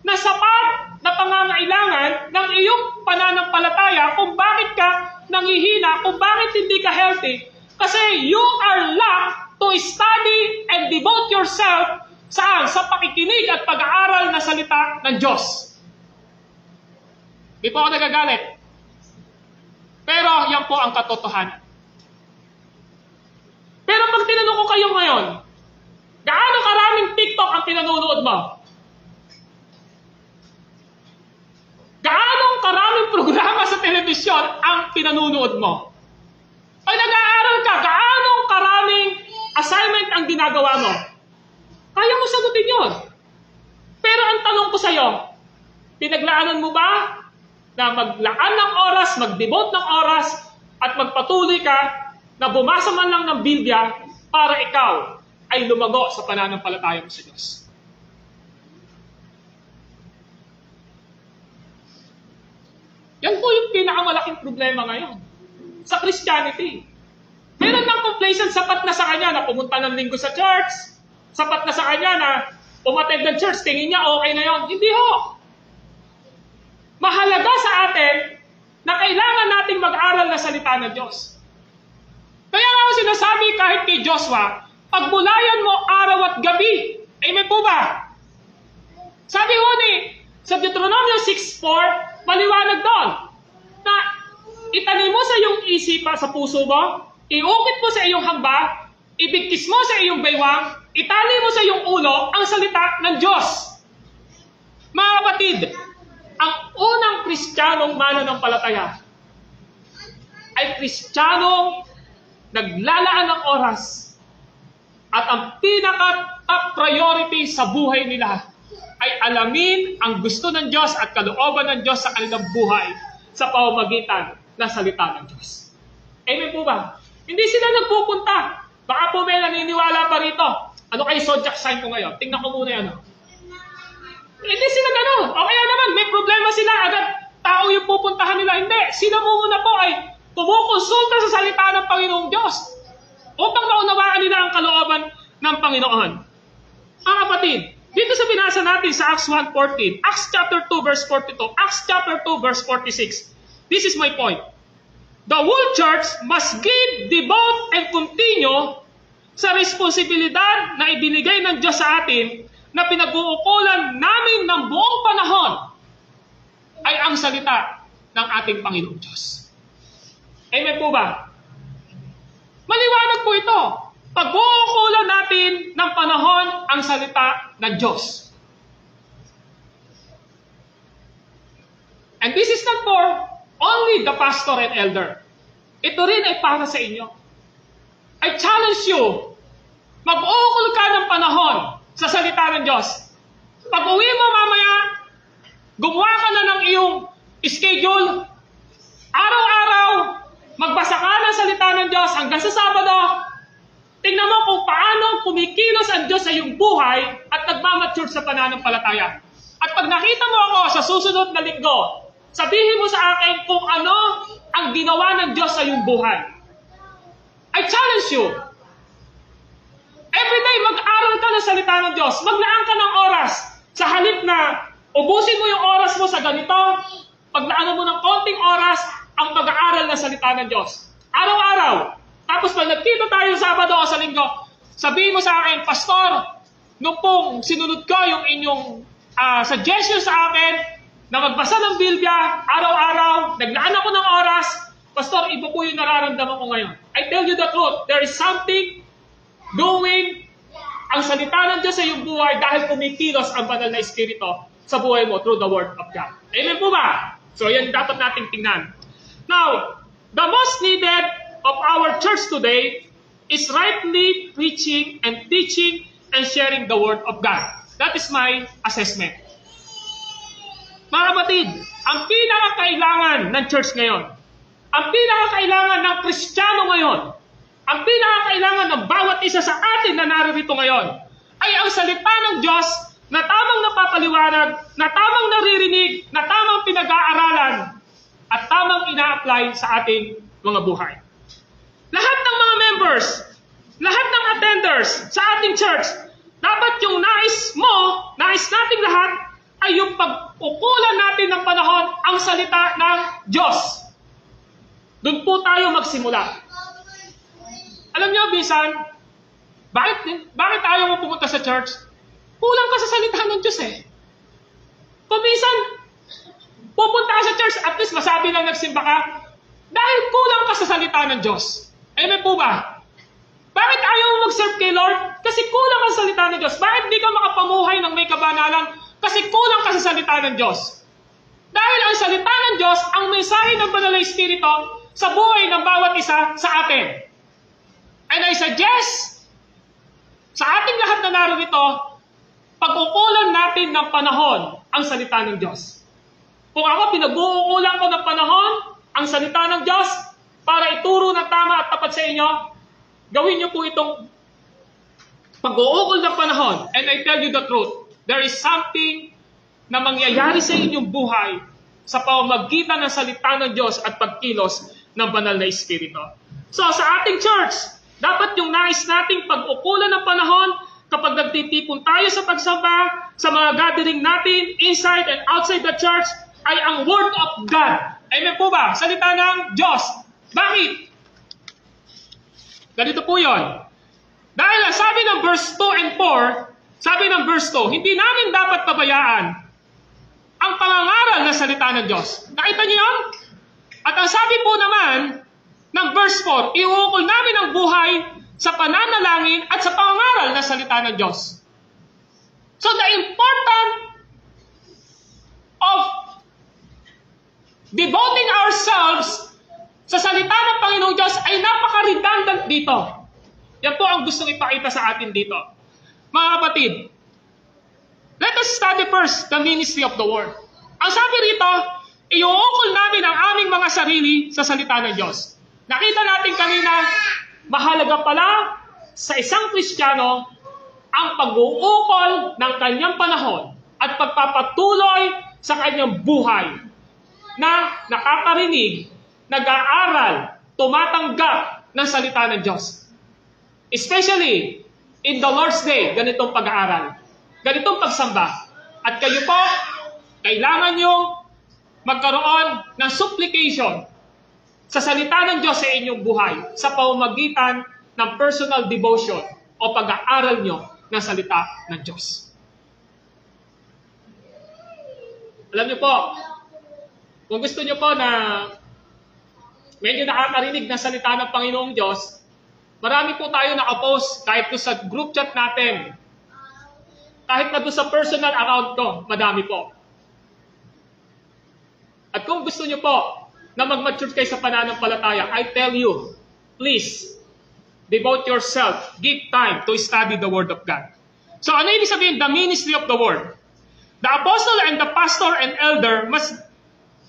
Speaker 1: na sapat na pangangailangan ng iyong pananampalataya kung bakit ka nanghihina, kung bakit hindi ka healthy. Kasi you are lack to study and devote yourself saan? Sa pakikinig at pag-aaral na salita ng Diyos. Di po ako nagagalit. Pero yan po ang katotohanan. Pero pag tinanong ko kayo ngayon, gaano karaming TikTok ang pinanonood mo? Gaano karaming programa sa pinanunood mo? Pag nag-aaral ka, gaano karaming assignment ang ginagawa mo? Kaya mo sagutin yun. Pero ang tanong ko sa'yo, pinaglaanan mo ba na maglaan ng oras, mag-devote ng oras, at magpatuloy ka na bumasa man lang ng Biblia para ikaw ay lumago sa pananampalataya mo sa Diyos? Yan po yung pinakamalaking problema ngayon sa Christianity. Meron ng complacent, sapat na sa kanya na pumunta ng linggo sa church, sapat na sa kanya na umattend ng church, tingin niya okay na yon. Hindi ho. Mahalaga sa atin na kailangan nating mag-aral na salita ng Diyos. Kaya nga ako sinasabi kahit kay Joshua, pagbulayan mo araw at gabi. Amen po ba? Sabi ho ni, sa Deuteronomy 6:4, maliwanag doon, na itanim mo sa iyong isipan sa puso mo, iukit mo sa iyong hamba, ibigkis mo sa iyong baywang, itali mo sa iyong ulo ang salita ng Diyos. Mga kapatid, ang unang Kristiyanong mananampalataya ay Kristiyanong naglalaan ng oras at ang pinaka-top priority sa buhay nila ay alamin ang gusto ng Diyos at kalooban ng Diyos sa kanilang buhay sa pamamagitan ng salita ng Diyos. Amen po ba? Hindi sila nagpupunta. Baka po may naniniwala pa rito. Ano kayo zodiac sign ko ngayon? Tingnan ko muna yan. Hindi sila gano'n. O kaya naman, may problema sila. Agad tao yung pupuntahan nila. Hindi. Sila muna po ay kumukonsulta sa salita ng Panginoong Diyos upang maunawaan nila ang kalooban ng Panginoon. Ang kapatid, dito sa binasa natin sa Acts 1:14, Acts chapter 2 verse 42, Acts chapter 2 verse 46. This is my point. The whole church must give, devote, and continue sa responsibilidad na ibinigay ng Diyos sa atin na pinag-uukulan namin ng buong panahon ay ang salita ng ating Panginoong Diyos. Amen po ba? Maliwanag po ito. Pag-uukulan natin ng panahon ang salita ng Diyos. And this is not for only the pastor and elder. Ito rin ay para sa inyo. I challenge you, mag-uukol ka ng panahon sa salita ng Diyos. Pag uwi mo mamaya, gumawa ka na ng iyong schedule. Araw-araw, magbasa ka ng salita ng Diyos hanggang sa Sabado. Tingnan mo kung paano kumikilos ang Diyos sa iyong buhay at nagmamature sa pananampalataya. At pag nakita mo ako sa susunod na linggo, sabihin mo sa akin kung ano ang ginawa ng Diyos sa iyong buhay. I challenge you. Every day, mag-aral ka ng salita ng Diyos. Maglaan ka ng oras. Sa halip na ubusin mo yung oras mo sa ganito, paglaanan mo ng konting oras ang pag-aaral ng salita ng Diyos. Araw-araw. Tapos pag nagkita tayo sa Sabado o sa Linggo, sabihin mo sa akin, Pastor, nung pong sinunod ko yung inyong suggestion sa akin na magbasa ng Biblia araw-araw, naglaan ako ng oras, Pastor, iba po yung nararamdaman ko ngayon. I tell you the truth, there is something doing ang salita ng Diyos sa iyong buhay dahil kumikilos ang banal na Espiritu sa buhay mo through the Word of God. Amen po ba? So yan dapat nating tingnan. Now, the most needed of our church today is rightly preaching and teaching and sharing the Word of God. That is my assessment. Mga kapatid, ang pinakakailangan ng church ngayon, ang pinakakailangan ng Kristiyano ngayon, ang pinakakailangan ng bawat isa sa atin na narito ngayon, ay ang salita ng Diyos na tamang napapaliwanag, na tamang naririnig, na tamang pinag-aaralan, at tamang ina-apply sa ating mga buhay. Lahat ng mga members, lahat ng attenders sa ating church, dapat yung nais mo, nais nating lahat, ay yung pag-ukulan natin ng panahon ang salita ng Diyos. Doon po tayo magsimula. Alam niyo, bisan, bakit ayaw mo pumunta sa church? Kulang ka sa salita ng Diyos eh. Kung minsan, pupunta ka sa church, at least masabi lang nagsimba ka, dahil kulang ka sa salita ng Diyos. Amen po ba? Bakit ayaw mo mag-serve kay Lord? Kasi kulang ka sa salita ng Diyos. Bakit di ka makapamuhay ng may kabanalan? Kasi kulang ka sa salita ng Diyos. Dahil ang salita ng Diyos, ang mensahe ng banal na Espiritu, sa buhay ng bawat isa sa atin. And I suggest sa ating lahat na narito, pag-ukulan natin ng panahon ang salita ng Diyos. Kung ako pinag-uukulan ko ng panahon ang salita ng Diyos para ituro na tama at tapat sa inyo, gawin niyo po itong pag-uukol ng panahon. And I tell you the truth, there is something na mangyayari sa inyong buhay sa pamamagitan ng salita ng Diyos at pagkilos ng banal na Espiritu. So sa ating church, dapat yung nais nating pag-ukulan ng panahon kapag nagtitipon tayo sa pagsamba, sa mga gathering natin, inside and outside the church, ay ang Word of God. Amen po ba? Salita ng Diyos. Bakit? Ganito po yun. Dahil sabi ng verse 2 and 4, sabi ng verse 2, hindi namin dapat pabayaan ang pangangaral na salita ng Diyos. Nakita niyo yun? At ang sabi po naman ng verse 4, iuukol namin ang buhay sa pananalangin at sa pangangaral na salita ng Diyos. So the importance of devoting ourselves sa salita ng Panginoong Diyos ay napaka-redundant dito. Yan po ang gustong ipakita sa atin dito. Mga kapatid, let us study first the ministry of the Word. Ang sabi rito, iuukol namin ang aming mga sarili sa salita ng Diyos. Nakita natin kanina, mahalaga pala sa isang Kristiyano ang pag-uukol ng kanyang panahon at pagpapatuloy sa kanyang buhay na nakakarinig, nag-aaral, tumatanggap ng salita ng Diyos. Especially in the Lord's Day, ganitong pag-aaral, ganitong pagsamba. At kayo po, kailangan nyo magkaroon ng supplication sa salita ng Diyos sa inyong buhay sa pamamagitan ng personal devotion o pag-aaral nyo ng salita ng Diyos. Alam nyo po, kung gusto nyo po na medyo nakakarinig ng salita ng Panginoong Diyos, marami po tayo nakapost kahit doon sa group chat natin. Kahit na doon sa personal account ko, madami po. At kung gusto nyo po na mag-mature kayo sa pananampalataya, I tell you, please, devote yourself, give time to study the Word of God. So ano ibig sabihin? The ministry of the Word. The apostle and the pastor and elder must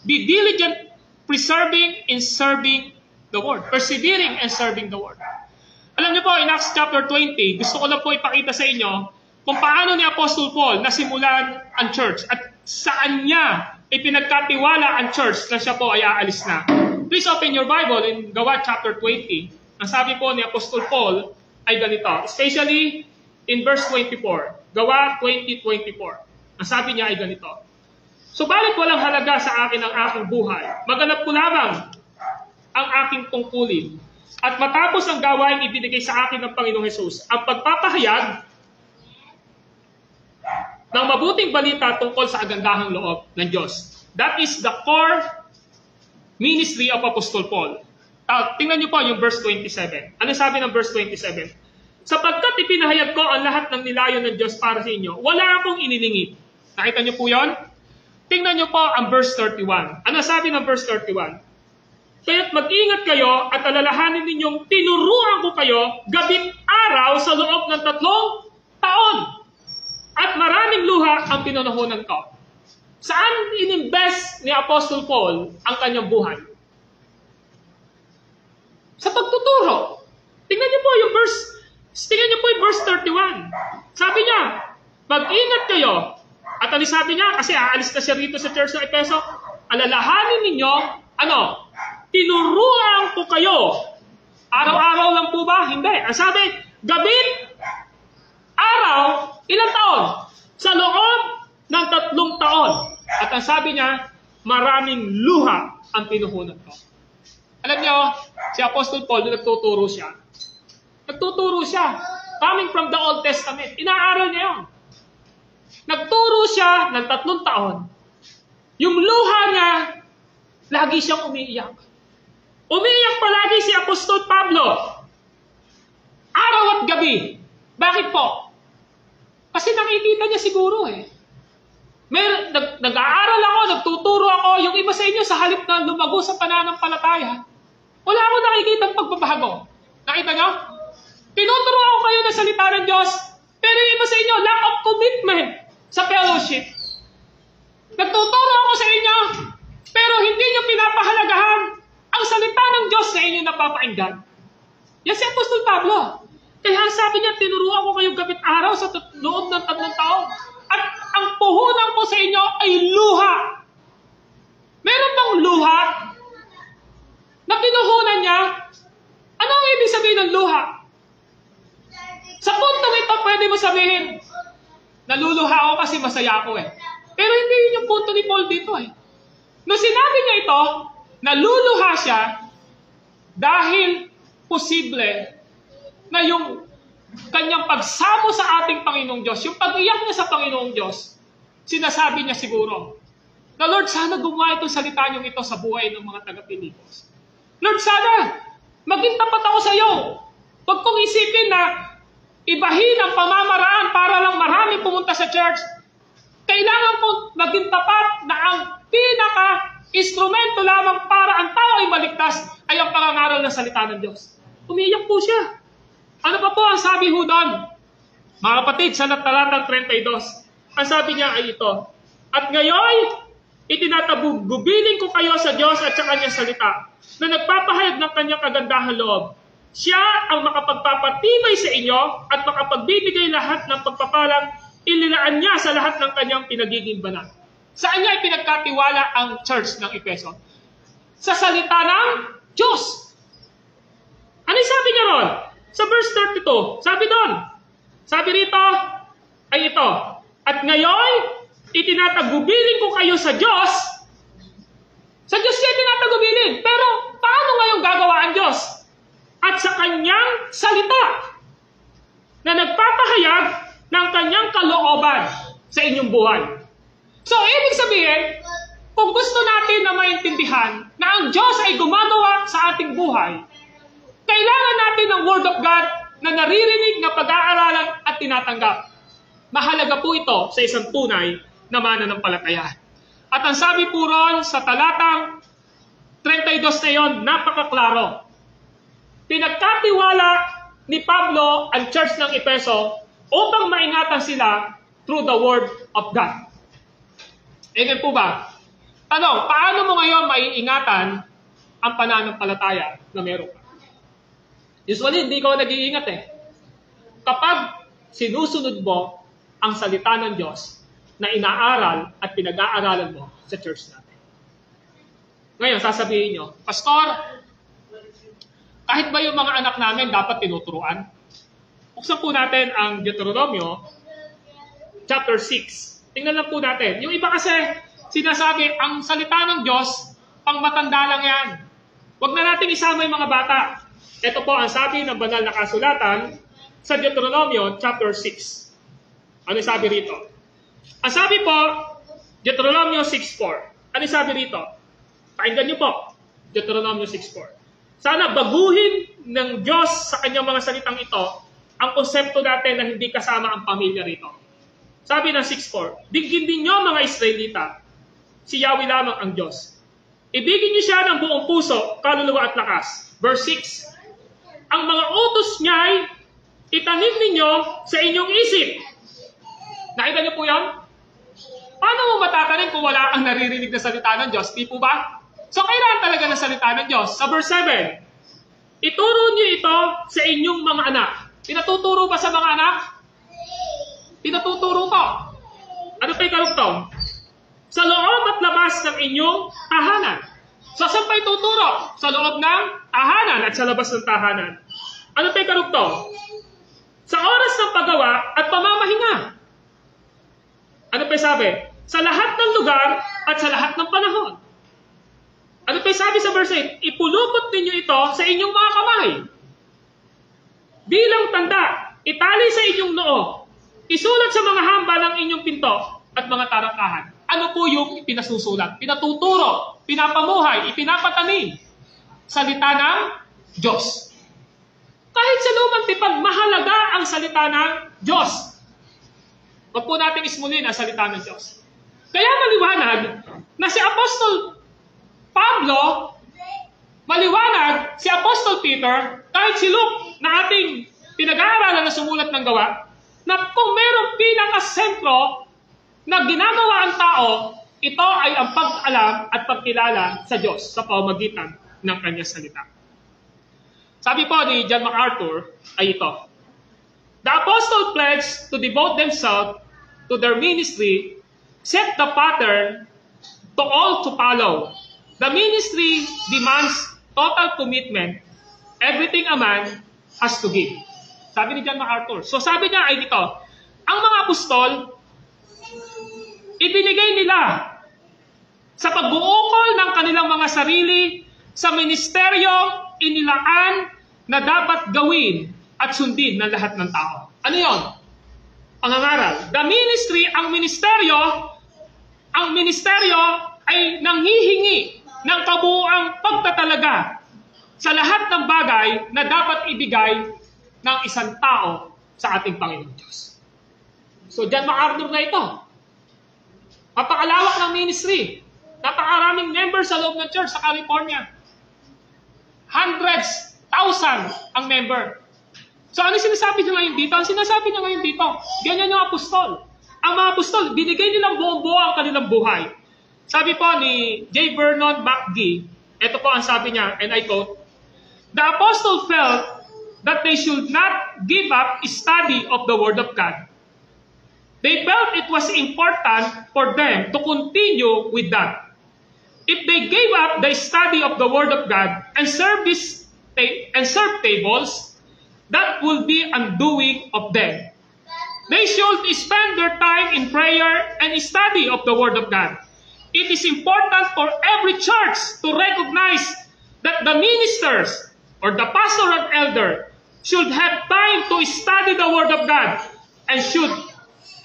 Speaker 1: be diligent, preserving and serving the Word. Persevering and serving the Word. Alam niyo po, in Acts chapter 20, gusto ko lang po ipakita sa inyo kung paano ni Apostle Paul nasimulan ang church at saan niya ipinagkatiwala ang church na siya po ay aalis na. Please open your Bible in Gawa chapter 20. Ang sabi po ni Apostle Paul ay ganito, especially in verse 24. Gawa 20:24. Ang sabi niya ay ganito, subalit walang halaga sa akin ang aking buhay. Maganap ko lamang ang aking tungkulin. At matapos ang gawain ibinigay sa akin ng Panginoong Hesus, ang pagpapahayag ng mabuting balita tungkol sa agandahang loob ng Diyos. That is the core ministry of Apostle Paul. Tingnan niyo po yung verse 27. Ano sabi ng verse 27? Sapagkat ipinahayag ko ang lahat ng nilayo ng Diyos para sa inyo, wala akong inilingit. Nakita niyo po yon? Tingnan niyo po ang verse 31. Ano sabi ng verse 31? Kaya't mag-ingat kayo at alalahanin ninyong tinuruan ko kayo gabing araw sa loob ng 3 taon. At maraming luha ang pinunahunan ko. Saan ininvest ni Apostle Paul ang kanyang buhay? Sa pagtuturo. Tingnan niyo po yung verse 31. Sabi niya, mag-ingat kayo. At ano sabi niya? Kasi aalis na siya rito sa church ng Efeso. Alalahanin ninyo, tinuruan ko kayo. Araw-araw lang po ba? Hindi. Ang sabi, gabing araw, ilang taon? Sa loob ng 3 taon. At ang sabi niya, maraming luha ang pinuhunan ko. Alam niyo, si Apostle Paul, nagtuturo siya. Coming from the Old Testament. Inaaral niya yun. Nagturo siya ng 3 taon. Yung luha niya, lagi siyang umiiyak. Umiiyak palagi si Apostol Pablo. Araw at gabi. Bakit po? Kasi nakikita niya siguro
Speaker 2: Nag-aaral ako, nagtuturo ako, yung iba sa inyo sa halip na lumago sa pananampalataya,
Speaker 1: Wala akong nakikita ng pagbabago. Nakita nyo? Tinuturuan ko kayo ng salita ng Diyos, pero yung iba sa inyo, lack of commitment sa fellowship. Nagtuturo ako sa inyo, pero hindi nyo pinapahalagahan ang salita ng Diyos na inyo napapakinggan. Yan si Apostol Pablo. Kaya sabi niya, tinuruan ko kayo gabit araw sa loob ng 3 taon. At ang puhunan ko sa inyo ay luha. Meron bang luha na pinuhunan niya? Ano ang ibig sabihin ng luha? Sa puntong ito, pwede mo sabihin, naluluha ako kasi masaya ako eh. Pero hindi yun yung punto ni Paul dito eh. Nung sinabi niya ito, naluluha siya dahil posible na yung kanyang pagsamo sa ating Panginoong Diyos, yung pag-iyak niya sa Panginoong Diyos, sinasabi niya siguro, na Lord, sana gumawa itong salita niyong ito sa buhay ng mga taga-Pilipos. Lord, sana maging tapat ako sa iyo. Huwag kong isipin na ibahin ang pamamaraan para lang marami pumunta sa church. Kailangan kong maging tapat na ang pinaka-instrumento lamang para ang tao ay maligtas ay ang pangangaral ng salita ng Diyos. Umiiyak po siya. Ano pa po ang sabi ho doon? Mga kapatid, sa talatang 32, ang sabi niya ay ito, at ngayon, itinatagubilin ko kayo sa Diyos at sa kanyang salita, na nagpapahayag ng kanyang kagandahan loob. Siya ang makapagpapatibay sa inyo at makapagbibigay lahat ng pagpapalang ililaan niya sa lahat ng kanyang pinagiging banal. Saan niya ipinagkatiwala ang church ng Efeso? Sa salita ng Diyos. Ano yung sabi niya ron? Sa verse 32, sabi doon, sabi rito, ay ito, at ngayon, itinatagubilin ko kayo sa Diyos. Sa Diyos kayo itinatagubilin. Pero, paano ngayon gagawa ang Diyos? At sa kanyang salita, na nagpapahayag ng kanyang kalooban sa inyong buhay. So, ibig sabihin, kung gusto natin na maintindihan na ang Diyos ay gumagawa sa ating buhay, kailangan natin ng Word of God na naririnig, na pag-aaralan at tinatanggap. Mahalaga po ito sa isang tunay na mananampalataya. At ang sabi po ron sa talatang 32 na yon, napakaklaro. Pinagkatiwala ni Pablo ang church ng Efeso upang maingatan sila through the Word of God. Ganyan po ba? Tanong, paano mo ngayon maiingatan ang pananampalataya na meron ka? Usually, hindi ko nag-iingat eh. Kapag sinusunod mo ang salita ng Diyos na inaaral at pinag-aaralan mo sa church natin. Ngayon, sasabihin nyo, Pastor, kahit ba yung mga anak namin dapat tinuturuan? Buksan po natin ang Deuteronomio chapter 6. Tingnan lang po natin. Yung iba kasi sinasabi, ang salita ng Diyos, pang matanda lang yan. Huwag na natin isama yung mga bata. Ito po ang sabi ng banal na kasulatan sa Deuteronomio chapter 6. Ano sabi rito? Ang sabi po, Deuteronomio 6:4. Ano sabi rito? Pakinggan niyo po, Deuteronomio 6:4. Sana baguhin ng Diyos sa kanyang mga salitang ito ang konsepto natin na hindi kasama ang pamilya rito. Sabi ng 6:4, digin din niyo mga Israelita, si Yahweh lamang ang Diyos. Ibigin niyo siya ng buong puso, kaluluwa at lakas. Verse 6, ang mga utos niya'y itanim ninyo sa inyong isip. Nakita niyo po yan? Paano mo matatanim kung wala kang naririnig na salita ng Diyos? Di po ba? So, kailangan talaga ng salita ng Diyos. Sa verse 7, ituro niyo ito sa inyong mga anak. Pinatuturo ba sa mga anak? Pinatuturo ko. Ano pa ikarugtong? Sa loob at labas ng inyong tahanan. So, saan pa ituturo? Sa loob ng tahanan at sa labas ng tahanan. Ano pa ikarugtong? Sa oras ng paggawa at pamamahinga. Ano pa sabi? Sa lahat ng lugar at sa lahat ng panahon. Ano pa sabi sa verse 8? Ipulupot ninyo ito sa inyong mga kamay. Bilang tanda, itali sa inyong noo. Isulat sa mga hamba ng inyong pinto at mga tarangkahan. Ano po yung pinasusulat? Pinatuturo, pinapamuhay, ipinapatanim. Salita ng Diyos. Kahit sa lumang tipan, mahalaga ang salita ng Diyos. Huwag po natin ismulin ang salita ng Diyos. Kaya maliwanag na si Apostol Pablo Maliwanag si Apostle Peter, kahit si Luke na ating pinag-aaralan na sumulat ng gawa, na kung merong pinaka-sentro na ginagawa ang tao, ito ay ang pag-alam at pagkilala sa Diyos sa pamamagitan ng kanyang salita. Sabi po ni John MacArthur ay ito: The apostle pledged to devote themselves to their ministry, set the pattern to all to follow. The ministry demands total commitment. Everything a man has to give. Sabi ni John MacArthur. So sabi niya ay dito, ang mga apostol, ibinigay nila sa pagbuukol ng kanilang mga sarili sa ministeryo inilaan na dapat gawin at sundin ng lahat ng tao. Ano yon? Pangangaral. The ministry, ang ministeryo ay nanghihingi ng kabuuang pagtatalaga sa lahat ng bagay na dapat ibigay ng isang tao sa ating Panginoon Diyos. So, John MacArthur na ito. Napakalawak ng ministry. Napakaraming members sa loob ng church sa California. Hundreds, thousands ang member. So, ano sinasabi niya ngayon dito? Ang sinasabi niya ngayon dito, ganyan yung apostol. Ang mga apostol, binigay nilang buong-buo ang kanilang buhay. Sabi po ni J. Vernon McGee, ito po ang sabi niya, and I quote, The apostle felt that they should not give up study of the Word of God. They felt it was important for them to continue with that. If they gave up the study of the Word of God and serve tables, that will be undoing of them. They should spend their time in prayer and study of the Word of God. It is important for every church to recognize that the ministers or the pastor and elder should have time to study the Word of God and should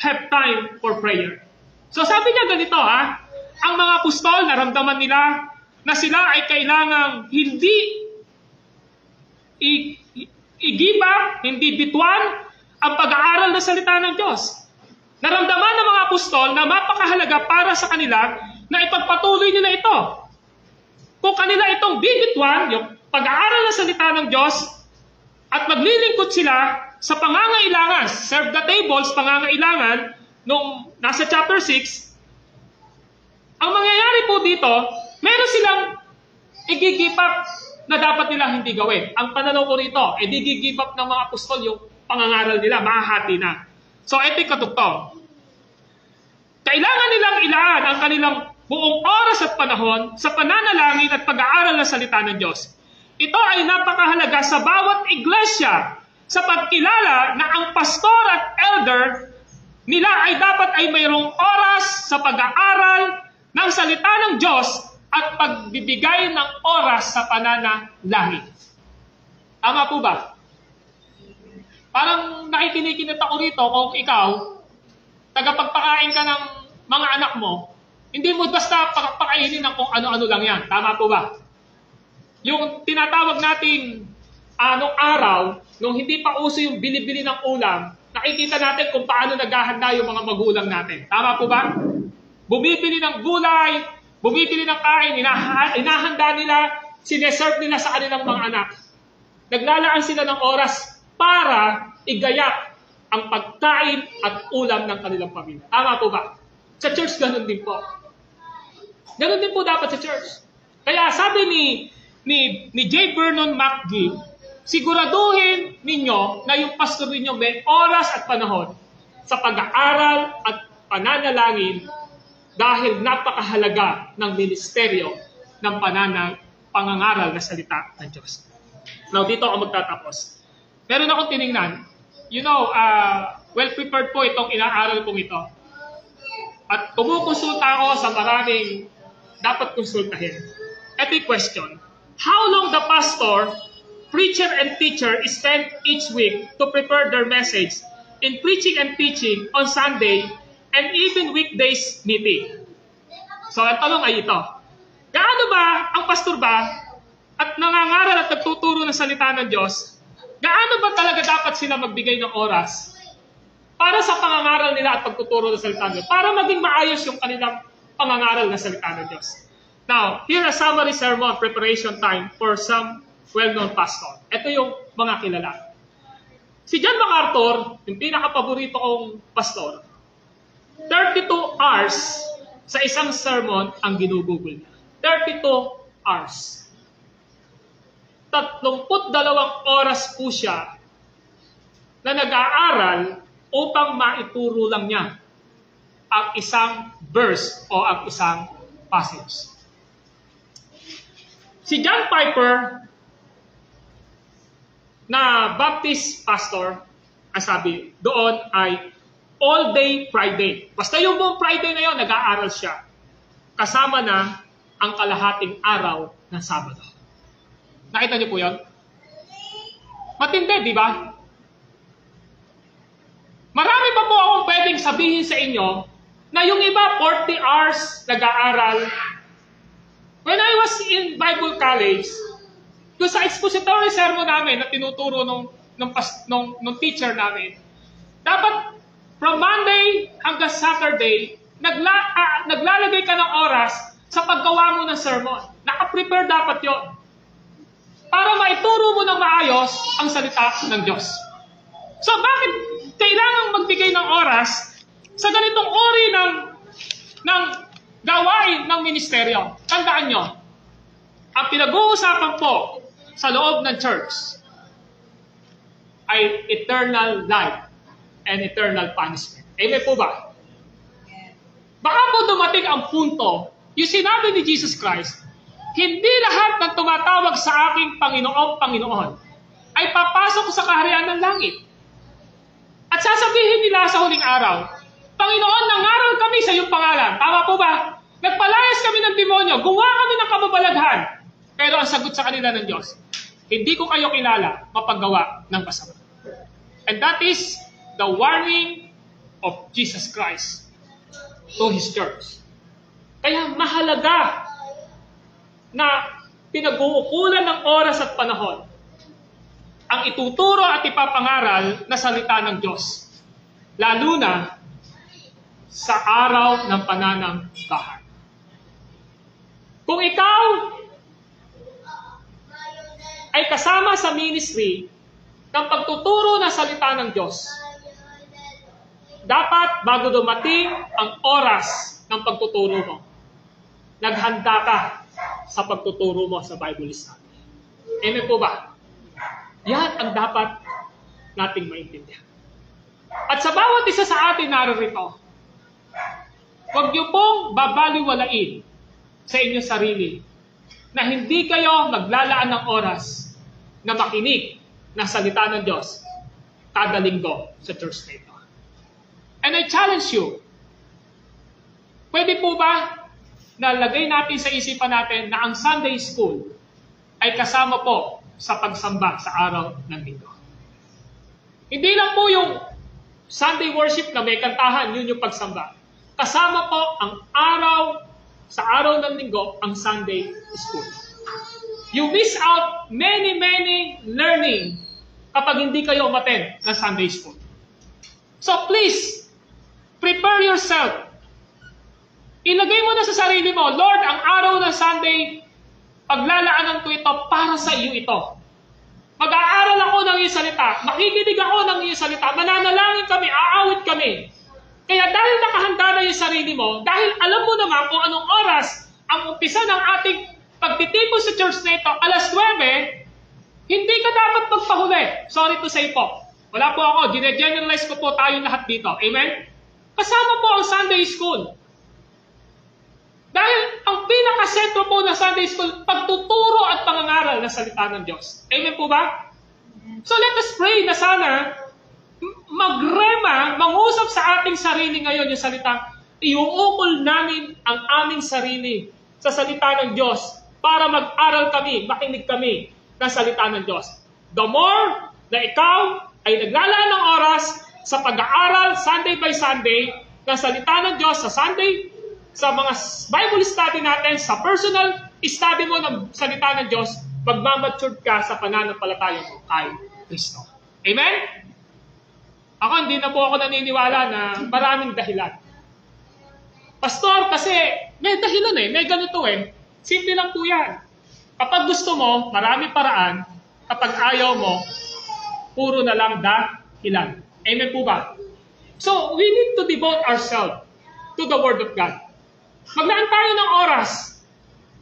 Speaker 1: have time for prayer. So sabi niya ganito ang mga apostol naramdaman nila na sila ay kailangang hindi i-give up, hindi bituan ang pag-aaral ng salita ng Diyos. Naramdaman ng mga apostol na mapakahalaga para sa kanila na ipagpatuloy nila ito. Kung kanila itong bibituan, yung pag-aaral ng salita ng Diyos, at maglilingkod sila sa pangangailangan, serve the tables, pangangailangan, nung nasa chapter 6, ang mangyayari po dito, meron silang i-give up na dapat nila hindi gawin. Ang pananaw ko rito, i-give up ng mga apostol yung pangangaral nila, mahahati na. So, ito yung katugtong. Kailangan nilang ilaan ang kanilang buong oras at panahon sa pananalangin at pag-aaral ng salita ng Diyos. Ito ay napakahalaga sa bawat iglesia sa pagkilala na ang pastor at elder nila ay dapat ay mayroong oras sa pag-aaral ng salita ng Diyos at pagbibigay ng oras sa pananalangin. Tama po ba? Parang nakikinikinit ako rito kung ikaw, tagapagpakain ka ng mga anak mo, hindi mo basta pakainin ng kung ano-ano lang yan. Tama po ba? Yung tinatawag nating nung araw, nung hindi pa uso yung bili-bili ng ulam, nakikita natin kung paano naghahanda yung mga magulang natin. Tama po ba? Bumibili ng gulay, bumibili ng kain, inahanda nila, sineserve nila sa kanilang mga anak. Naglalaan sila ng oras para igayak ang pagkain at ulam ng kanilang pamilya. Tama po ba? Sa church, ganun din po. Ganun din po dapat sa church. Kaya sabi ni J. Vernon McGee, siguraduhin ninyo na yung pastor ninyo may oras at panahon sa pag-aaral at pananalangin dahil napakahalaga ng ministeryo ng pangangaral na salita ng Diyos. Now, dito ako magtatapos. Meron akong tiningnan. Well-prepared po itong inaaral kong ito. At kumukonsulta ako sa maraming dapat konsultahin. Ito yung question. How long the pastor, preacher, and teacher spend each week to prepare their message in preaching and teaching on Sunday and even weekdays meeting? So, ang tanong ay ito. Gaano ba ang pastor ba at nangangaral at nagtuturo ng salita ng Diyos, gaano ba talaga dapat sila magbigay ng oras para sa pangangaral nila at pagtuturo ng salita ng Diyos, para maging maayos yung kanilang pangangaral ng salita ng Diyos? Now, here a summary sermon preparation time for some well-known pastor. Ito yung mga kilala. Si John MacArthur, yung pinaka-paborito kong pastor, 32 hours sa isang sermon ang ginugugol niya. 32 hours. 32 oras po siya na nag-aaral upang maituro lang niya ang isang verse o ang isang passage. Si John Piper, na Baptist pastor, ang sabi doon ay all day Friday. Basta yung buong Friday na yon, nag-aaral siya. Kasama na ang kalahating araw ng Sabado. Nakita niyo po yon? Matindi, di ba? Marami pa po akong pwedeng sabihin sa inyo na yung iba 40 hours nag-aaral. When I was in Bible College, doon sa expository sermon namin na tinuturo nung teacher namin, dapat from Monday hanggang Saturday, naglalagay ka ng oras sa paggawa mo ng sermon. Naka-prepare dapat yon para maituro mo ng maayos ang salita ng Diyos. So bakit kailangan magbigay ng oras sa ganitong uri ng gawain ng ministeryo? Tandaan nyo, ang pinag-uusapan po sa loob ng church ay eternal life and eternal punishment. Amen po ba? Baka po dumating ang punto, yung sinabi ni Jesus Christ, hindi lahat ng tumatawag sa aking Panginoon, Panginoon, ay papasok sa kaharian ng langit. At sasabihin nila sa huling araw, Panginoon, nangaral kami sa iyong pangalan. Tama po ba? Nagpalayas kami ng demonyo, gumawa kami ng kababalaghan. Pero ang sagot sa kanila ng Diyos, hindi ko kayo kilala, mapaggawa ng masama. And that is the warning of Jesus Christ to His church. Kaya mahalaga na pinag-uukulan ng oras at panahon ang ituturo at ipapangaral na salita ng Diyos. Lalo na sa araw ng pananambahan. Kung ikaw ay kasama sa ministry ng pagtuturo ng salita ng Diyos, dapat bago dumating ang oras ng pagtuturo mo, naghanda ka sa pagtuturo mo sa Bible study. Amen po ba? Yan ang dapat nating maintindihan. At sa bawat isa sa atin narito, huwag niyo pong babaliwalain sa inyong sarili na hindi kayo maglalaan ng oras na makinig na salita ng Diyos kada linggo sa church na ito. And I challenge you, pwede po ba na lagay natin sa isipan natin na ang Sunday School ay kasama po sa pagsamba sa araw ng linggo? Hindi lang po yung Sunday worship na may kantahan, yun yung pagsamba. Kasama po ang sa araw ng linggo, ang Sunday School. You miss out many learning kapag hindi kayo umattend ng Sunday School. So please, prepare yourself. Ilagay mo na sa sarili mo, Lord, ang araw ng Sunday, paglalaanan ko ito para sa iyo ito. Mag-aaral ako ng iyong salita, makikinig ako ng iyong salita, mananalangin kami, aawit kami. Kaya dahil nakahanda na yung sarili mo, dahil alam mo naman kung anong oras ang umpisa ng ating pagtitipon sa church na ito, alas 9, hindi ka dapat magpahuli. Sorry to say po. Wala po ako, gine-generalize ko po tayong lahat dito. Amen? Kasama po ang Sunday School. Dahil ang pinakasentro po ng Sunday School, pagtuturo at pangangaral ng salita ng Diyos. Amen po ba? So let us pray na sana mangusap sa ating sarili ngayon yung salitang iuukol namin ang aming sarili sa salita ng Diyos para mag-aral kami, makinig kami ng salita ng Diyos. The more na ikaw ay naglalaan ng oras sa pag-aaral Sunday by Sunday ng salita ng Diyos sa Sunday, sa mga Bible study natin, sa personal study mo ng salita ng Diyos, magmamature ka sa pananampalataya mo kay Kristo. Amen? Ako, hindi na po ako naniniwala na maraming dahilan. Pastor, kasi may dahilan may ganito Simple lang po yan. Kapag gusto mo, marami paraan. Kapag ayaw mo, puro na lang dahilan. Amen po ba? So, we need to devote ourselves to the Word of God. Maglaan tayo ng oras.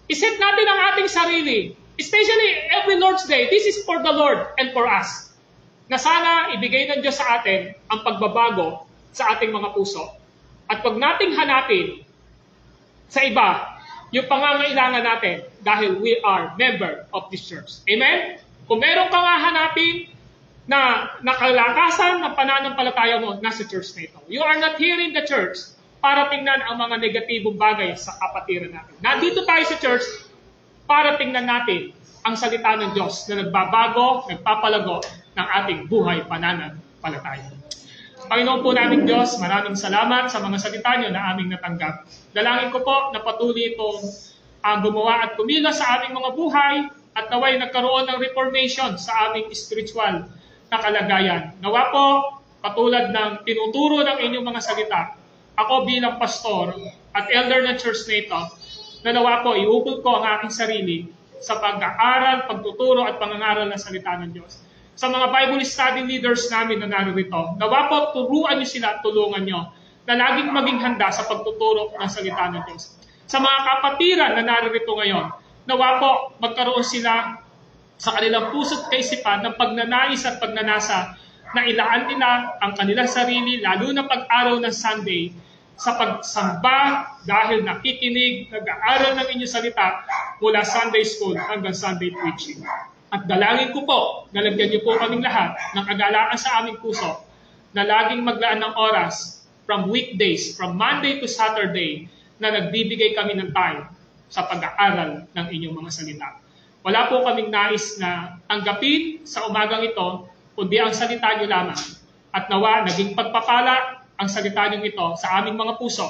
Speaker 1: Iset natin ang ating sarili. Especially every Lord's Day, this is for the Lord and for us. Na sana ibigay ng Diyos sa atin ang pagbabago sa ating mga puso. At pag nating hanapin sa iba, yung pangangailangan natin dahil we are member of this church. Amen? Kung meron kang hahanapin na nakalakasan ng pananampalataya mo, nasa church na ito. You are not here in the church para tingnan ang mga negatibong bagay sa kapatiran natin. Nandito tayo sa church para tingnan natin ang salita ng Diyos na nagbabago, nagpapalago ng ating buhay pananampalataya. Panginoon po namin Diyos, maraming salamat sa mga salita niyo na aming natanggap. Dalangin ko po na patuloy itong gumawa at kumilos sa aming mga buhay at naway nagkaroon ng reformation sa aming spiritual na kalagayan. Nawa po, katulad ng tinuturo ng inyong mga salita, ako bilang pastor at elder ng church na ito, na nawa po, iukol ko ang aking sarili sa pag-aaral, pagtuturo at pangangaral ng salita ng Diyos. Sa mga Bible study leaders namin na narito, nawa po, turuan niyo sila, tulungan niyo, na laging maging handa sa pagtuturo ng salita ng Diyos. Sa mga kapatiran na narito ngayon, nawa po, magkaroon sila sa kanilang puso't kaisipan ng pagnanais at pagnanasa na ilaan nila ang kanilang sarili, lalo na pag-araw ng Sunday, sa pagsamba dahil nakikinig, nag-aaral ng inyong salita mula Sunday School hanggang Sunday Preaching. At dalangin ko po, nalagyan niyo po kaming lahat ng kagalakan sa aming puso na laging maglaan ng oras from weekdays, from Monday to Saturday, na nagbibigay kami ng time sa pag-aaral ng inyong mga salita. Wala po kaming nais na tanggapin sa umagang ito, kundi ang salita niyo lamang. At nawa, naging pagpapala ang salita niyo ito sa aming mga puso.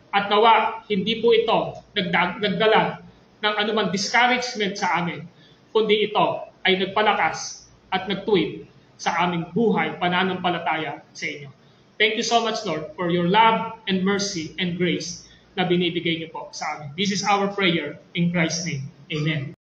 Speaker 1: At nawa, hindi po ito nagdala ng anumang discouragement sa amin, kundi ito ay nagpalakas at nagtuwid sa aming buhay, pananampalataya sa inyo. Thank you so much, Lord, for your love and mercy and grace na binibigay niyo po sa amin. This is our prayer in Christ's name. Amen.